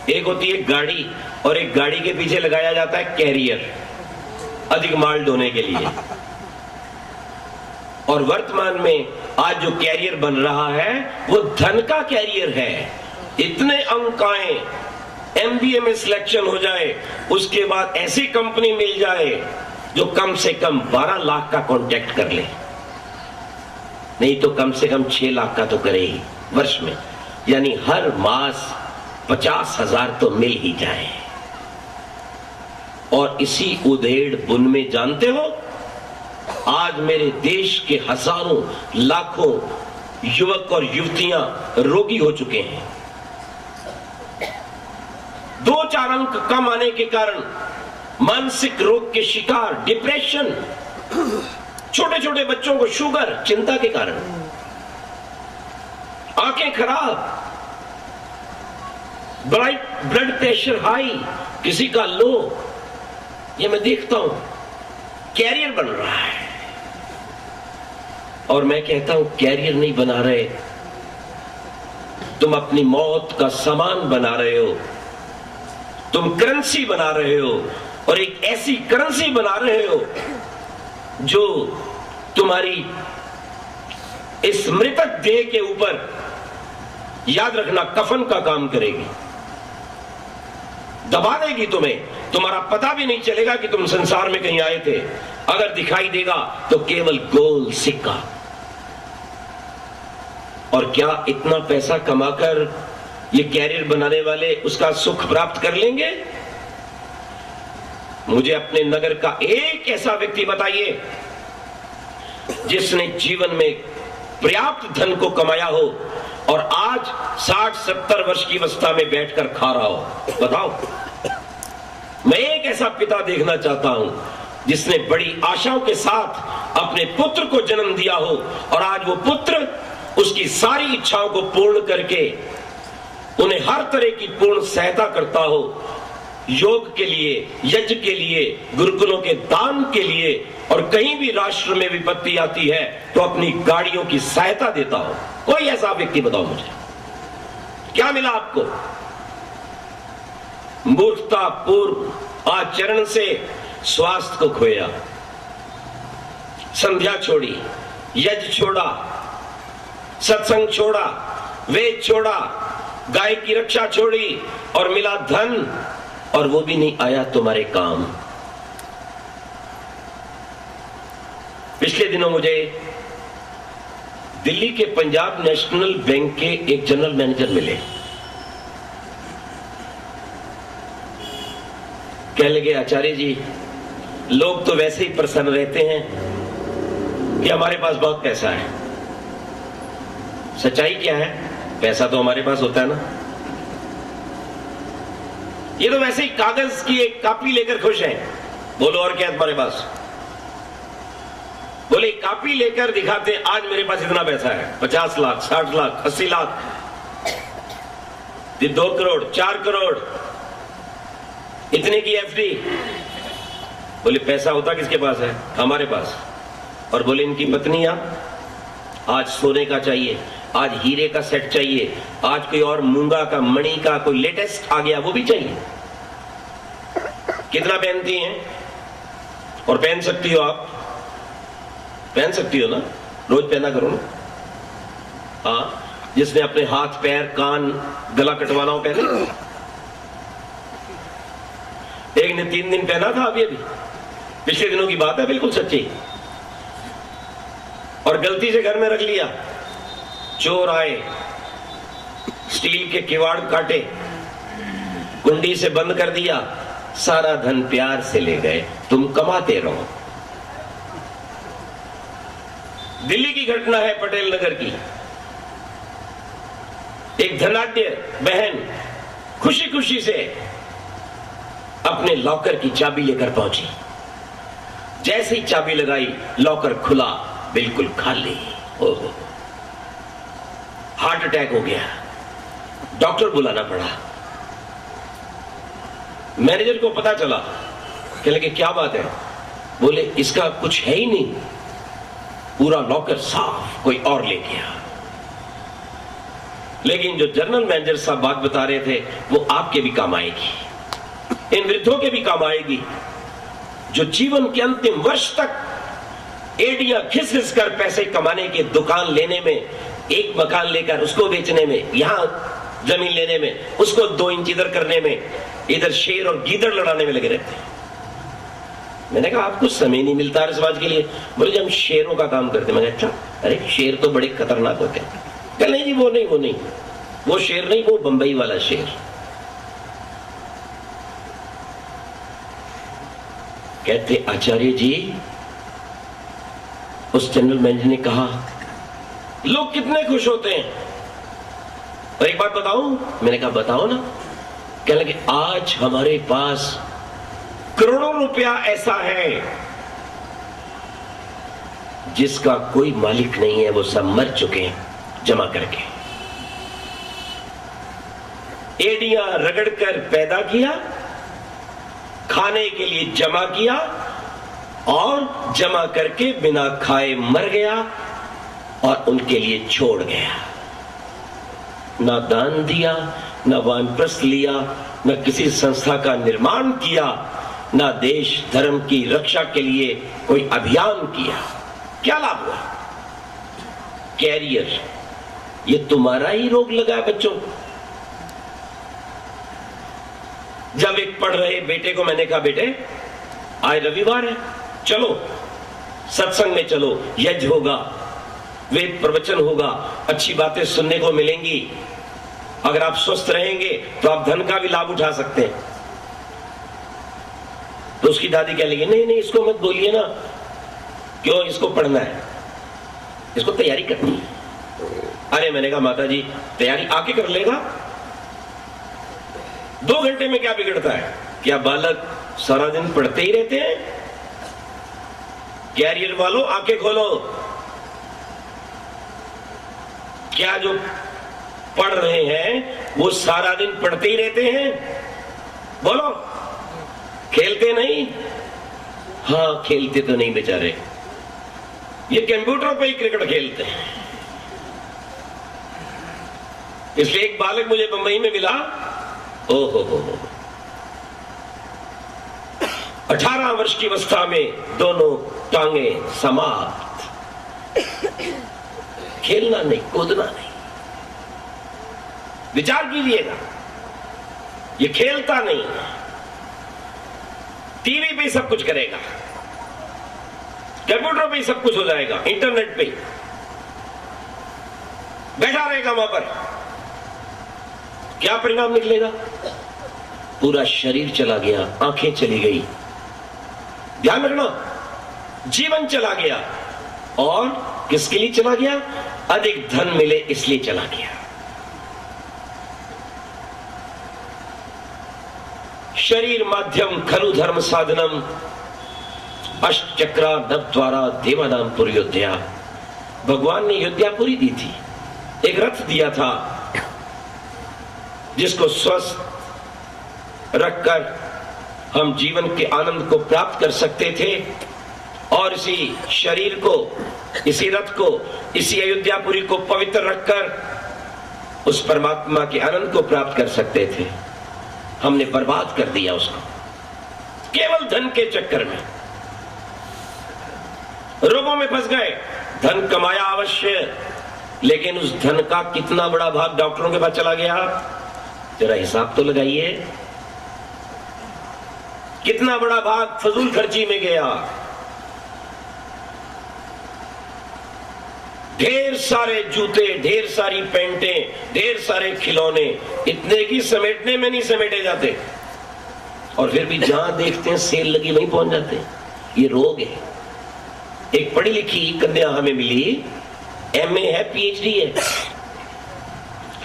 एक होती है गाड़ी और एक गाड़ी के पीछे लगाया जाता है कैरियर, अधिक माल ढोने के लिए। और वर्तमान में आज जो कैरियर बन रहा है वो धन का कैरियर है। इतने अंक आए, MBA में सिलेक्शन हो जाए, उसके बाद ऐसी कंपनी मिल जाए जो कम से कम 12 लाख का कॉन्ट्रैक्ट कर ले, नहीं तो कम से कम 6 लाख का तो करे ही वर्ष में। यानी हर मास 50,000 तो मिल ही जाए। और इसी उधेड़ बुन में जानते हो आज मेरे देश के हजारों लाखों युवक और युवतियां रोगी हो चुके हैं। 2-4 अंक कम आने के कारण मानसिक रोग के शिकार, डिप्रेशन, छोटे छोटे बच्चों को शुगर, चिंता के कारण, आंखें खराब, ब्लड प्रेशर हाई, किसी का लो, ये मैं देखता हूं। कैरियर बन रहा है और मैं कहता हूं कैरियर नहीं बना रहे, तुम अपनी मौत का सामान बना रहे हो, तुम करेंसी बना रहे हो, और एक ऐसी करेंसी बना रहे हो जो तुम्हारी इस मृतक देह के ऊपर, याद रखना, कफन का काम करेगी, दबा देगी तुम्हें, तुम्हारा पता भी नहीं चलेगा कि तुम संसार में कहीं आए थे। अगर दिखाई देगा तो केवल गोल सिक्का। और क्या इतना पैसा कमाकर ये कैरियर बनाने वाले उसका सुख प्राप्त कर लेंगे? मुझे अपने नगर का एक ऐसा व्यक्ति बताइए जिसने जीवन में पर्याप्त धन को कमाया हो और आज 60-70 वर्ष की अवस्था में बैठकर खा रहा हो। बताओ। मैं एक ऐसा पिता देखना चाहता हूं जिसने बड़ी आशाओं के साथ अपने पुत्र को जन्म दिया हो और आज वो पुत्र उसकी सारी इच्छाओं को पूर्ण करके उन्हें हर तरह की पूर्ण सहायता करता हो, योग के लिए, यज्ञ के लिए, गुरुकुलों के दान के लिए, और कहीं भी राष्ट्र में विपत्ति आती है तो अपनी गाड़ियों की सहायता देता हो। कोई ऐसा व्यक्ति बताओ मुझे। क्या मिला आपको? मूर्खता पूर्व आचरण से स्वास्थ्य को खोया, संध्या छोड़ी, यज्ञ छोड़ा, सत्संग छोड़ा, वेद छोड़ा, गाय की रक्षा छोड़ी, और मिला धन, और वो भी नहीं आया तुम्हारे काम। पिछले दिनों मुझे दिल्ली के पंजाब नेशनल बैंक के एक जनरल मैनेजर मिले। कहने लगे, आचार्य जी, लोग तो वैसे ही प्रसन्न रहते हैं कि हमारे पास बहुत पैसा है। सच्चाई क्या है? पैसा तो हमारे पास होता है ना, ये तो वैसे ही कागज की एक कॉपी लेकर खुश हैं। बोलो और क्या है तुम्हारे पास? बोले कॉपी लेकर दिखाते हैं, आज मेरे पास इतना पैसा है, 50 लाख, 60 लाख, 80 लाख, 2 करोड़, 4 करोड़, इतने की एफडी। बोले पैसा होता किसके पास है? हमारे पास। और बोले इनकी पत्नियां, आज सोने का चाहिए, आज हीरे का सेट चाहिए, आज कोई और मूंगा का, मणि का कोई लेटेस्ट आ गया, वो भी चाहिए। कितना पहनती हैं? और पहन सकती हो आप? पहन सकती हो ना, रोज पहना करो ना। हाँ, जिसने अपने हाथ, पैर, कान, गला कटवाना हो पहने। एक ने 3 दिन पहना था, अभी पिछले दिनों की बात है, बिल्कुल सच्ची। और गलती से घर में रख लिया, चोर आए, स्टील के किवाड़ काटे, कुंडी से बंद कर दिया, सारा धन प्यार से ले गए, तुम कमाते रहो। दिल्ली की घटना है, पटेल नगर की। एक धनाढ्य बहन खुशी खुशी से अपने लॉकर की चाबी लेकर पहुंची। जैसे ही चाबी लगाई, लॉकर खुला, बिल्कुल खाली। ओहो, हार्ट अटैक हो गया, डॉक्टर बुलाना पड़ा। मैनेजर को पता चला, कहने लगे क्या बात है? बोले इसका कुछ है ही नहीं, पूरा लॉकर साफ, कोई और ले गया। लेकिन जो जनरल मैनेजर साहब बात बता रहे थे, वो आपके भी काम आएगी, इन वृद्धों के भी काम आएगी, जो जीवन के अंतिम वर्ष तक एडियां घिस घिस कर पैसे कमाने के, दुकान लेने में, एक मकान लेकर उसको बेचने में, यहां जमीन लेने में, उसको 2 इंच इधर करने में, इधर शेर और गीदड़ लड़ाने में लगे रहते हैं। मैंने कहा आपको समय नहीं मिलता है समाज के लिए? बोले जी हम शेरों का काम करते हैं। मैंने अच्छा, अरे शेर तो बड़े खतरनाक होते हैं। कह नहीं जी, वो नहीं, वो शेर नहीं, वो बंबई वाला शेर। कहते आचार्य जी, उस जनरल मैनेजर ने कहा लोग कितने खुश होते हैं, और एक बात बताऊं? मैंने कहा बताओ ना। कहने लगे आज हमारे पास करोड़ों रुपया ऐसा है जिसका कोई मालिक नहीं है, वो सब मर चुके हैं जमा करके। एडियां रगड़कर पैदा किया, खाने के लिए जमा किया और जमा करके बिना खाए मर गया और उनके लिए छोड़ गया। ना दान दिया, ना वानप्रस्थ लिया, ना किसी संस्था का निर्माण किया, ना देश धर्म की रक्षा के लिए कोई अभियान किया। क्या लाभ हुआ? कैरियर, ये तुम्हारा ही रोग लगा है बच्चों। जब एक पढ़ रहे बेटे को मैंने कहा, बेटे आज रविवार है, चलो सत्संग में चलो, यज्ञ होगा, वेद प्रवचन होगा, अच्छी बातें सुनने को मिलेंगी। अगर आप स्वस्थ रहेंगे तो आप धन का भी लाभ उठा सकते हैं। तो उसकी दादी कह लगी, नहीं नहीं इसको मत बोलिए ना, क्यों, इसको पढ़ना है, इसको तैयारी करनी है। अरे मैंने कहा माता जी तैयारी आके कर लेगा, 2 घंटे में क्या बिगड़ता है? क्या बालक सारा दिन पढ़ते ही रहते हैं? कैरियर वालों आंखें खोलो। क्या जो पढ़ रहे हैं वो सारा दिन पढ़ते ही रहते हैं? बोलो, खेलते नहीं? हाँ खेलते तो नहीं बेचारे, ये कंप्यूटर पे ही क्रिकेट खेलते हैं। इसलिए एक बालक मुझे बंबई में मिला, ओहो 18 वर्ष की अवस्था में दोनों टांगे समाप्त, खेलना नहीं, कूदना नहीं। विचार कीजिएगा, ये खेलता नहीं, टीवी पे सब कुछ करेगा, कंप्यूटर पे सब कुछ हो जाएगा, इंटरनेट पे बैठा रहेगा वहां पर। क्या परिणाम निकलेगा? पूरा शरीर चला गया, आंखें चली गई, ध्यान रखना, जीवन चला गया। और किसके लिए चला गया? अधिक धन मिले इसलिए चला गया। शरीर माध्यम खलु धर्म साधनम, अष्टचक्रा नव द्वारा देवानाम पुरयोध्या। भगवान ने योध्यापुरी दी थी, एक रथ दिया था जिसको स्वस्थ रखकर हम जीवन के आनंद को प्राप्त कर सकते थे, और इसी शरीर को, इसी रथ को, इसी अयोध्यापुरी को पवित्र रखकर उस परमात्मा के आनंद को प्राप्त कर सकते थे। हमने बर्बाद कर दिया उसको, केवल धन के चक्कर में रोगों में फंस गए। धन कमाया अवश्य, लेकिन उस धन का कितना बड़ा भाग डॉक्टरों के पास चला गया? जरा हिसाब तो लगाइए, कितना बड़ा भाग फजूल खर्ची में गया। ढेर सारे जूते, ढेर सारी पैंटें, ढेर सारे खिलौने, इतने की समेटने में नहीं समेटे जाते, और फिर भी जहां देखते हैं सेल लगी वहीं पहुंच जाते हैं। ये रोग है। एक पढ़ी लिखी कन्या हमें मिली, एमए है, पीएचडी है।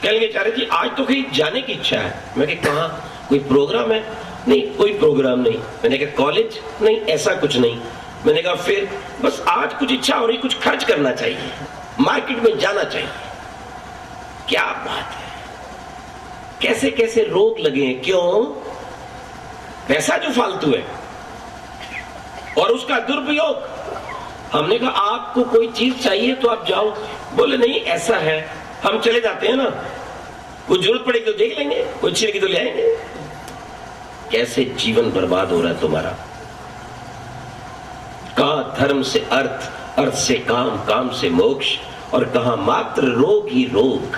कहेंगे चारे जी आज तो कहीं जाने की इच्छा है। मैं कहा कोई प्रोग्राम है? नहीं कोई प्रोग्राम नहीं। मैंने कहा कॉलेज? नहीं ऐसा कुछ नहीं। मैंने कहा फिर? बस आज कुछ इच्छा हो रही, कुछ खर्च करना चाहिए, मार्केट में जाना चाहिए। क्या बात है, कैसे कैसे रोग लगे हैं। क्यों? पैसा जो फालतू है और उसका दुरुपयोग। हमने कहा आपको कोई चीज चाहिए तो आप जाओ। बोले नहीं ऐसा है, हम चले जाते हैं ना, कुछ जरूरत पड़ेगी तो देख लेंगे, कुछ चाहिए तो ले आएंगे। कैसे जीवन बर्बाद हो रहा है तुम्हारा। कहां धर्म से अर्थ, अर्थ से काम, काम से मोक्ष, और कहां मात्र रोग ही रोग।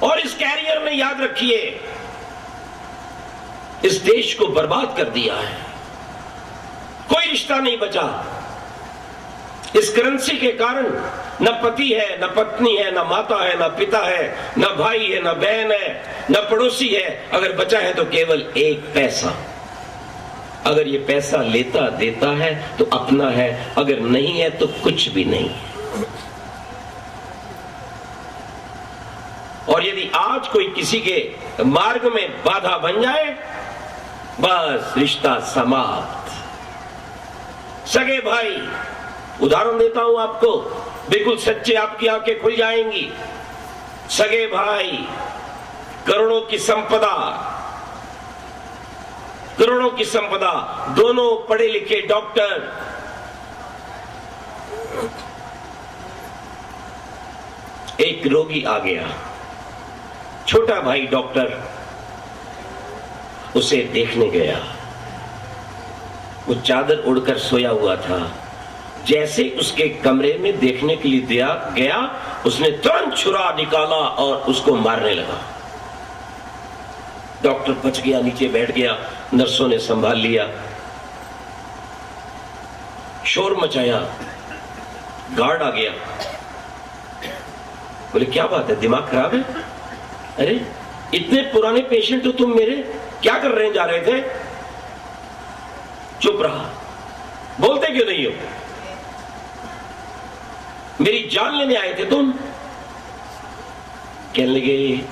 और इस कैरियर में याद रखिए, इस देश को बर्बाद कर दिया है। कोई रिश्ता नहीं बचा। इस करेंसी के कारण न पति है, न पत्नी है, न माता है, न पिता है, न भाई है, न बहन है, न पड़ोसी है। अगर बचा है तो केवल एक पैसा। अगर ये पैसा लेता देता है तो अपना है, अगर नहीं है तो कुछ भी नहीं है। और यदि आज कोई किसी के मार्ग में बाधा बन जाए, बस रिश्ता समाप्त। सगे भाई, उदाहरण देता हूं आपको, बिल्कुल सच्चे, आपकी आंखें खुल जाएंगी। सगे भाई, करोड़ों की संपदा, करोड़ों की संपदा, दोनों पढ़े लिखे डॉक्टर, एक रोगी आ गया, छोटा भाई डॉक्टर उसे देखने गया। वो चादर उड़कर सोया हुआ था। जैसे उसके कमरे में देखने के लिए गया, उसने तुरंत छुरा निकाला और उसको मारने लगा। डॉक्टर बच गया, नीचे बैठ गया, नर्सों ने संभाल लिया, शोर मचाया, गार्ड आ गया। बोले क्या बात है, दिमाग खराब है? अरे इतने पुराने पेशेंट हो तुम, मेरे क्या कर रहे जा रहे थे? चुप रहा, बोलते क्यों नहीं हो? मेरी जान लेने आए थे तुम? कहने लगे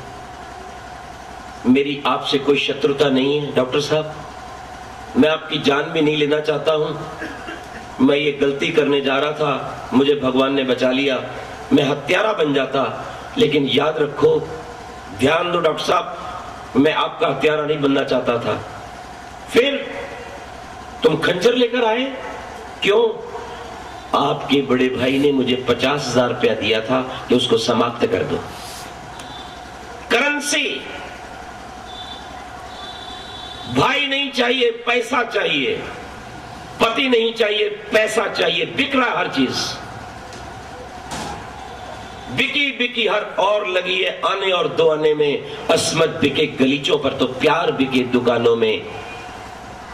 मेरी आपसे कोई शत्रुता नहीं है डॉक्टर साहब, मैं आपकी जान भी नहीं लेना चाहता हूं। मैं ये गलती करने जा रहा था, मुझे भगवान ने बचा लिया, मैं हत्यारा बन जाता। लेकिन याद रखो, ध्यान दो डॉक्टर साहब, मैं आपका हत्यारा नहीं बनना चाहता था। फिर तुम खंजर लेकर आए क्यों? आपके बड़े भाई ने मुझे 50,000 रुपया दिया था कि उसको समाप्त कर दो। करेंसी, भाई नहीं चाहिए, पैसा चाहिए, पति नहीं चाहिए, पैसा चाहिए। बिक रहा हर चीज, बिकी बिकी हर और लगी है आने और दो आने में। अस्मत बिके गलीचों पर तो प्यार बिके दुकानों में।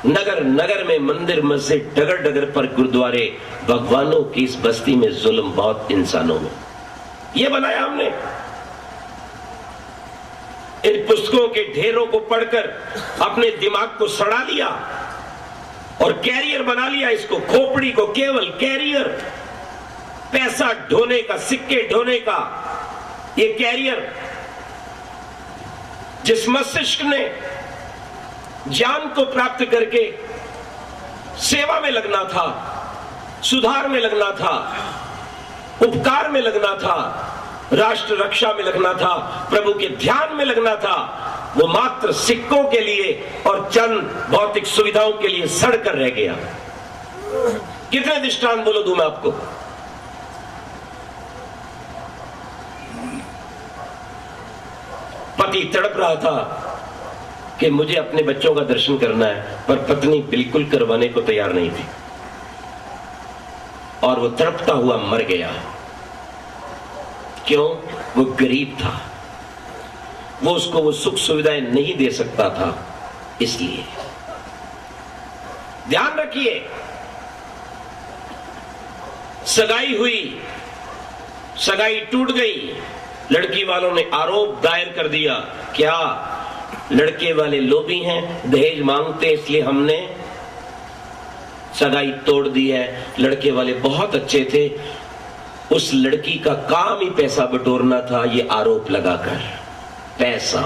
नगर नगर में मंदिर मस्जिद, डगर डगर पर गुरुद्वारे। भगवानों की इस बस्ती में जुल्म बहुत इंसानों में। ये बनाया हमने, इन पुस्तकों के ढेरों को पढ़कर अपने दिमाग को सड़ा लिया और कैरियर बना लिया इसको, खोपड़ी को केवल कैरियर, पैसा ढोने का, सिक्के ढोने का ये कैरियर। जिस मस्तिष्क ने ज्ञान को प्राप्त करके सेवा में लगना था, सुधार में लगना था, उपकार में लगना था, राष्ट्र रक्षा में लगना था, प्रभु के ध्यान में लगना था, वो मात्र सिक्कों के लिए और चंद भौतिक सुविधाओं के लिए सड़कर रह गया। कितने दृष्टांत बोलो दूं मैं आपको? पति तड़प रहा था कि मुझे अपने बच्चों का दर्शन करना है, पर पत्नी बिल्कुल करवाने को तैयार नहीं थी और वो तड़पता हुआ मर गया। क्यों? वो गरीब था, वो उसको वो सुख सुविधाएं नहीं दे सकता था। इसलिए ध्यान रखिए, सगाई हुई, सगाई टूट गई, लड़की वालों ने आरोप दायर कर दिया, क्या लड़के वाले लोभी हैं, दहेज मांगते, इसलिए हमने सगाई तोड़ दी है। लड़के वाले बहुत अच्छे थे, उस लड़की का काम ही पैसा बटोरना था, ये आरोप लगाकर पैसा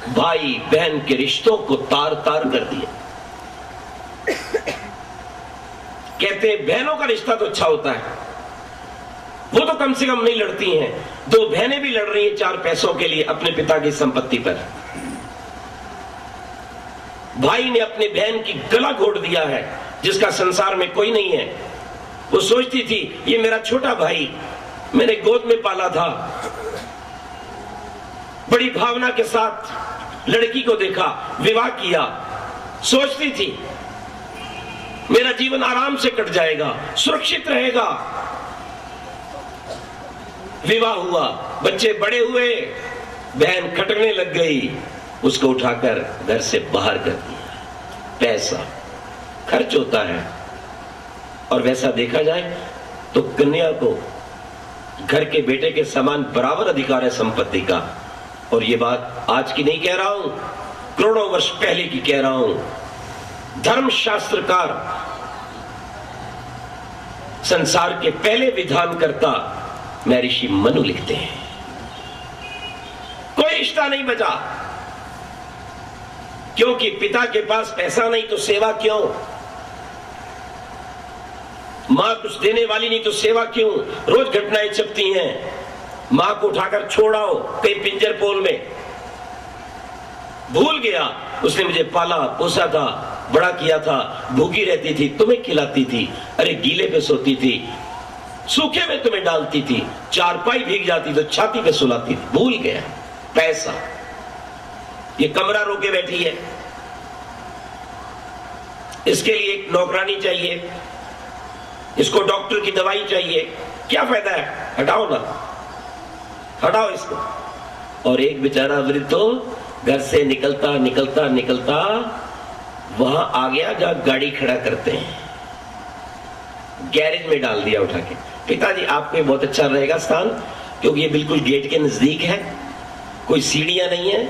भाई बहन के रिश्तों को तार तार कर दिया। कहते हैं बहनों का रिश्ता तो अच्छा होता है, वो तो कम से कम नहीं लड़ती हैं। दो बहनें भी लड़ रही हैं 4 पैसों के लिए अपने पिता की संपत्ति पर। भाई ने अपनी बहन की गला घोट दिया है, जिसका संसार में कोई नहीं है। वो सोचती थी ये मेरा छोटा भाई, मैंने गोद में पाला था। बड़ी भावना के साथ लड़की को देखा, विवाह किया, सोचती थी मेरा जीवन आराम से कट जाएगा, सुरक्षित रहेगा। विवाह हुआ, बच्चे बड़े हुए, बहन खटकने लग गई, उसको उठाकर घर से बाहर कर दिया। पैसा खर्च होता है, और वैसा देखा जाए तो कन्या को घर के बेटे के समान बराबर अधिकार है संपत्ति का। और ये बात आज की नहीं कह रहा हूं, करोड़ों वर्ष पहले की कह रहा हूं। धर्मशास्त्रकार, संसार के पहले विधानकर्ता महर्षि मनु लिखते हैं, कोई रिश्ता नहीं बचा, क्योंकि पिता के पास पैसा नहीं तो सेवा क्यों? मां कुछ देने वाली नहीं तो सेवा क्यों? रोज घटनाएं छपती हैं। मां को उठाकर छोड़ाओ कहीं पिंजर पोल में। भूल गया उसने मुझे पाला पोसा था, बड़ा किया था, भूखी रहती थी, तुम्हें खिलाती थी, अरे गीले पे सोती थी, सूखे में तुम्हें डालती थी, चारपाई भीग जाती तो छाती पे सुलाती थी। भूल गया। पैसा, ये कमरा रोके बैठी है, इसके लिए एक नौकरानी चाहिए, इसको डॉक्टर की दवाई चाहिए, क्या फायदा है? हटाओ ना, हटाओ इसको। और एक बेचारा वृद्ध तो घर से निकलता निकलता निकलता वहां आ गया जहां गाड़ी खड़ा करते हैं, गैरेज में डाल दिया उठा के। पिताजी आपको बहुत अच्छा रहेगा स्थान, क्योंकि ये बिल्कुल गेट के नजदीक है, कोई सीढ़ियां नहीं है।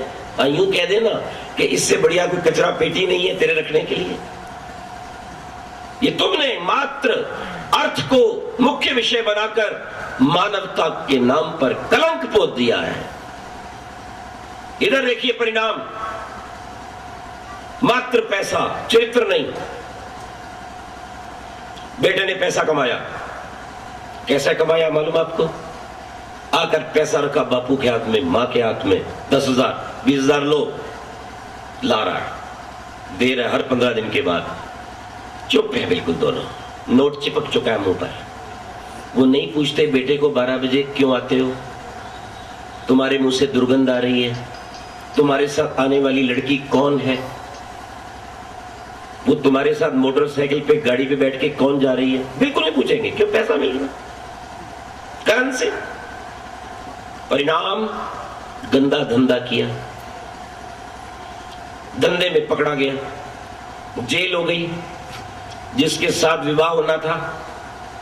यूं कह देना कि इससे बढ़िया कोई कचरा पेटी नहीं है तेरे रखने के लिए। ये तुमने मात्र अर्थ को मुख्य विषय बनाकर मानवता के नाम पर कलंक पोत दिया है। इधर देखिए परिणाम, मात्र पैसा, चरित्र नहीं। बेटे ने पैसा कमाया, कैसे कमाया मालूम आपको? आकर पैसा रखा बापू के हाथ में, मां के हाथ में, 10,000 20,000 लो, ला रहा है, दे रहा है हर 15 दिन के बाद। चुप है बिल्कुल दोनों, नोट चिपक चुका है मुंह पर। वो नहीं पूछते बेटे को 12 बजे क्यों आते हो, तुम्हारे मुंह से दुर्गंध आ रही है, तुम्हारे साथ आने वाली लड़की कौन है, वो तुम्हारे साथ मोटरसाइकिल पे गाड़ी पे बैठ के कौन जा रही है, बिल्कुल नहीं पूछेंगे। क्यों? पैसा मिल गया कारण से। परिणाम, गंदा धंधा किया, धंधे में पकड़ा गया, जेल हो गई। जिसके साथ विवाह होना था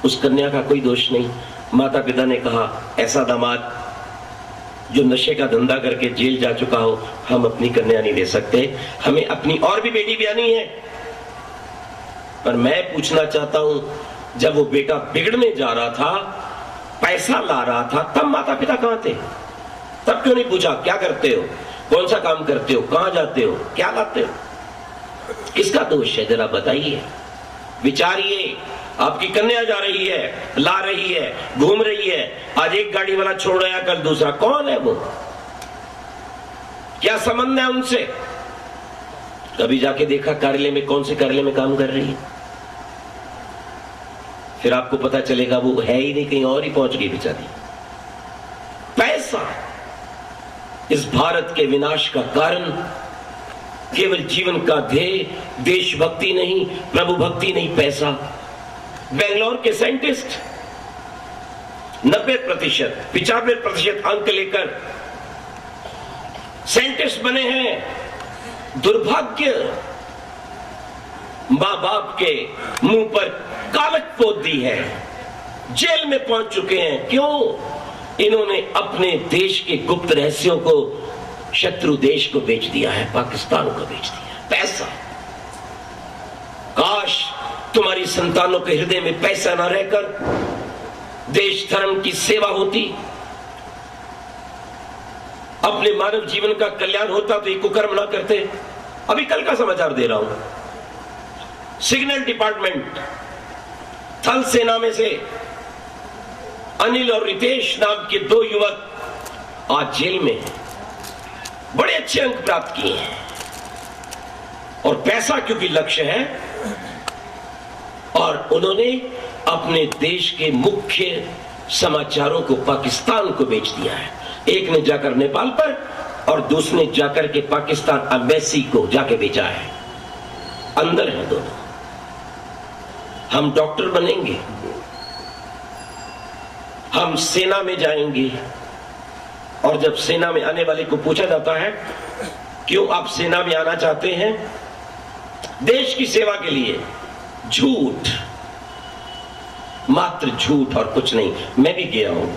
उस कन्या का कोई दोष नहीं। माता पिता ने कहा ऐसा दामाद जो नशे का धंधा करके जेल जा चुका हो, हम अपनी कन्या नहीं दे सकते, हमें अपनी और भी बेटी ब्यानी है। पर मैं पूछना चाहता हूं, जब वो बेटा बिगड़ने जा रहा था, पैसा ला रहा था, तब माता पिता कहां थे? तब क्यों नहीं पूछा क्या करते हो, कौन सा काम करते हो, कहां जाते हो, क्या लाते हो? किसका दोष है जरा बताइए, विचारिए। आपकी कन्या जा रही है, ला रही है, घूम रही है, आज एक गाड़ी वाला छोड़ रहा है, कल दूसरा। कौन है वो? क्या संबंध है उनसे? कभी जाके देखा कार्यालय में, कौन से कार्यालय में काम कर रही है? फिर आपको पता चलेगा वो है ही नहीं, कहीं और ही पहुंच गई बेचारी। पैसा इस भारत के विनाश का कारण, केवल जीवन का ध्येय देशभक्ति नहीं, प्रभु भक्ति नहीं, पैसा। बेंगलोर के साइंटिस्ट 90%, 95% अंक लेकर साइंटिस्ट बने हैं। दुर्भाग्य, मां बाप के मुंह पर कालक पोत दी है, जेल में पहुंच चुके हैं। क्यों? इन्होंने अपने देश के गुप्त रहस्यों को शत्रु देश को बेच दिया है, पाकिस्तान को बेच दिया। पैसा। काश तुम्हारी संतानों के हृदय में पैसा ना रहकर देश धर्म की सेवा होती, अपने मानव जीवन का कल्याण होता, तो ये कुकर्म ना करते। अभी कल का समाचार दे रहा हूं, सिग्नल डिपार्टमेंट, थल सेना में से अनिल और रितेश नाम के 2 युवक आज जेल में हैं। बड़े अच्छे अंक प्राप्त किए हैं, और पैसा क्योंकि लक्ष्य है, और उन्होंने अपने देश के मुख्य समाचारों को पाकिस्तान को बेच दिया है। एक ने जाकर नेपाल पर और दूसरे ने जाकर के पाकिस्तान एम्बेसी को जाके बेचा है। अंदर है दोनों। हम डॉक्टर बनेंगे, हम सेना में जाएंगे, और जब सेना में आने वाले को पूछा जाता है क्यों आप सेना में आना चाहते हैं? देश की सेवा के लिए। झूठ, मात्र झूठ और कुछ नहीं। मैं भी गया हूं,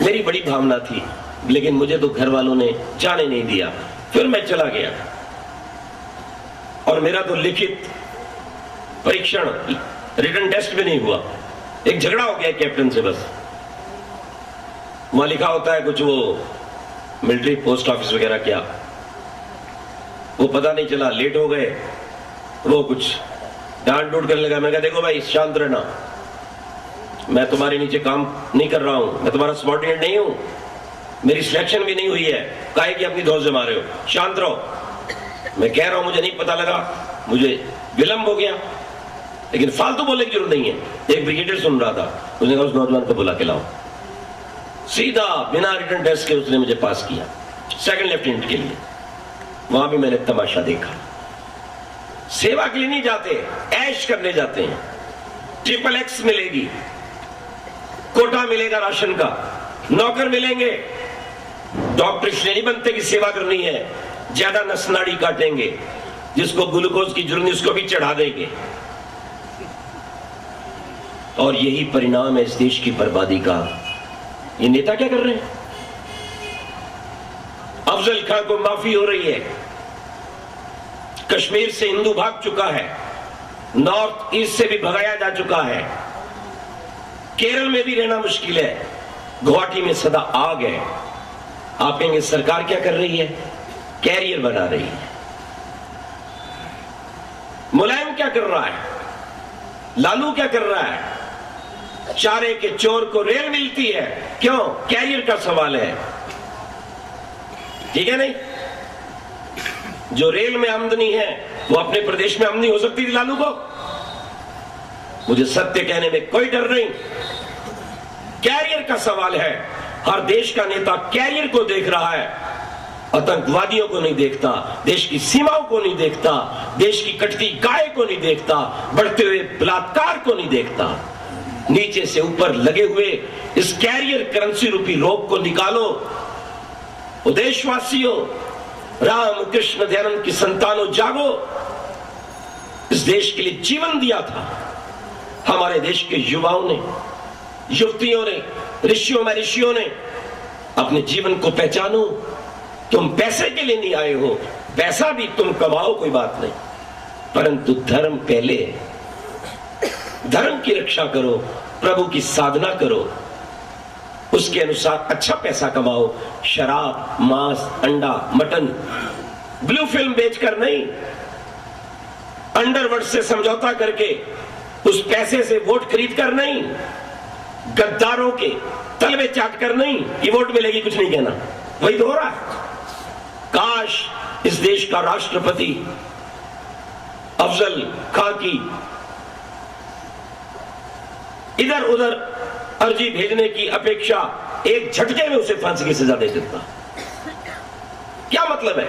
मेरी बड़ी भावना थी, लेकिन मुझे तो घर वालों ने जाने नहीं दिया। फिर मैं चला गया, और मेरा तो लिखित परीक्षण, रिटन टेस्ट भी नहीं हुआ। एक झगड़ा हो गया कैप्टन से बस। वहां लिखा होता है कुछ, वो मिलिट्री पोस्ट ऑफिस वगैरह क्या, वो पता नहीं चला, लेट हो गए। वो कुछ डांट डूट करने लगा। मैं कहा देखो भाई शांत रहना, मैं तुम्हारे नीचे काम नहीं कर रहा हूं, मैं तुम्हारा सबॉर्डिनेट नहीं हूं, मेरी सिलेक्शन भी नहीं हुई है, काहे कि अपनी धौस जमा रहे हो, शांत रहो। मैं कह रहा हूं मुझे नहीं पता लगा, मुझे विलंब हो गया, लेकिन फालतू बोलने की जरूरत नहीं है। एक ब्रिगेडियर सुन रहा था, उसने कहा उस नौजवान को बुला के लाओ। सीधा बिना रिटर्न टेस्ट के उसने मुझे पास किया सेकंड लेफ्टिनेंट के लिए। वहां भी मैंने तमाशा देखा। सेवा के लिए नहीं जाते, ऐश करने जाते हैं। XXX मिलेगी, कोटा मिलेगा राशन का, नौकर मिलेंगे। डॉक्टर इसलिए नहीं बनते कि सेवा करनी है, ज्यादा नसनाड़ी काटेंगे, जिसको ग्लूकोज की जरूरत उसको भी चढ़ा देंगे। और यही परिणाम है इस देश की बर्बादी का। ये नेता क्या कर रहे हैं? अफजल खान को माफी हो रही है, कश्मीर से हिंदू भाग चुका है, नॉर्थ ईस्ट से भी भगाया जा चुका है, केरल में भी रहना मुश्किल है, गुवाहाटी में सदा आग है। आप कहेंगे सरकार क्या कर रही है? कैरियर बना रही है। मुलायम क्या कर रहा है? लालू क्या कर रहा है? चारे के चोर को रेल मिलती है, क्यों? कैरियर का सवाल है, ठीक है नहीं? जो रेल में आमदनी है वो अपने प्रदेश में आमदनी हो सकती थी लालू को। मुझे सत्य कहने में कोई डर नहीं। कैरियर का सवाल है। हर देश का नेता कैरियर को देख रहा है, आतंकवादियों को नहीं देखता, देश की सीमाओं को नहीं देखता, देश की कटती गाय को नहीं देखता, बढ़ते हुए बलात्कार को नहीं देखता। नीचे से ऊपर लगे हुए इस कैरियर करेंसी रूपी रोग को निकालो। ओ देशवासियों, राम कृष्ण दयानंद की संतानों, जागो। इस देश के लिए जीवन दिया था हमारे देश के युवाओं ने, युवतियों ने, ऋषियों महर्षियों ने। अपने जीवन को पहचानो। तुम पैसे के लिए नहीं आए हो, पैसा भी तुम कमाओ, कोई बात नहीं, परंतु धर्म पहले है। धर्म की रक्षा करो, प्रभु की साधना करो, उसके अनुसार अच्छा पैसा कमाओ। शराब, मांस, अंडा, मटन, ब्लू फिल्म बेचकर नहीं, अंडरवर्ल्ड से समझौता करके उस पैसे से वोट खरीद कर नहीं, गद्दारों के तलवे चाट कर नहीं कि वोट मिलेगी, कुछ नहीं कहना। वही तो हो रहा है। काश इस देश का राष्ट्रपति अफजल खान की इधर उधर अर्जी भेजने की अपेक्षा एक झटके में उसे फांसी की सजा दे देता। क्या मतलब है?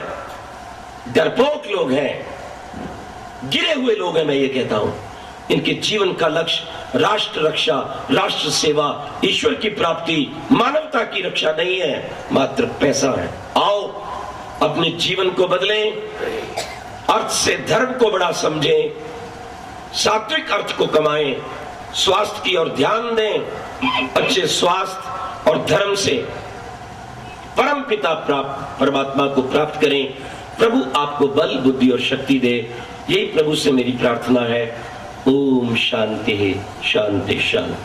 डरपोक लोग हैं, गिरे हुए लोग हैं। मैं ये कहता हूं, इनके जीवन का लक्ष्य राष्ट्र रक्षा, राष्ट्र सेवा, ईश्वर की प्राप्ति, मानवता की रक्षा नहीं है, मात्र पैसा है। आओ अपने जीवन को बदलें, अर्थ से धर्म को बड़ा समझें, सात्विक अर्थ को कमाएं, स्वास्थ्य की ओर ध्यान दें। अच्छे स्वास्थ्य और धर्म से परम पिता परमात्मा को प्राप्त करें। प्रभु आपको बल, बुद्धि और शक्ति दे। यही प्रभु से मेरी प्रार्थना है। ओम शांति शांति शांति।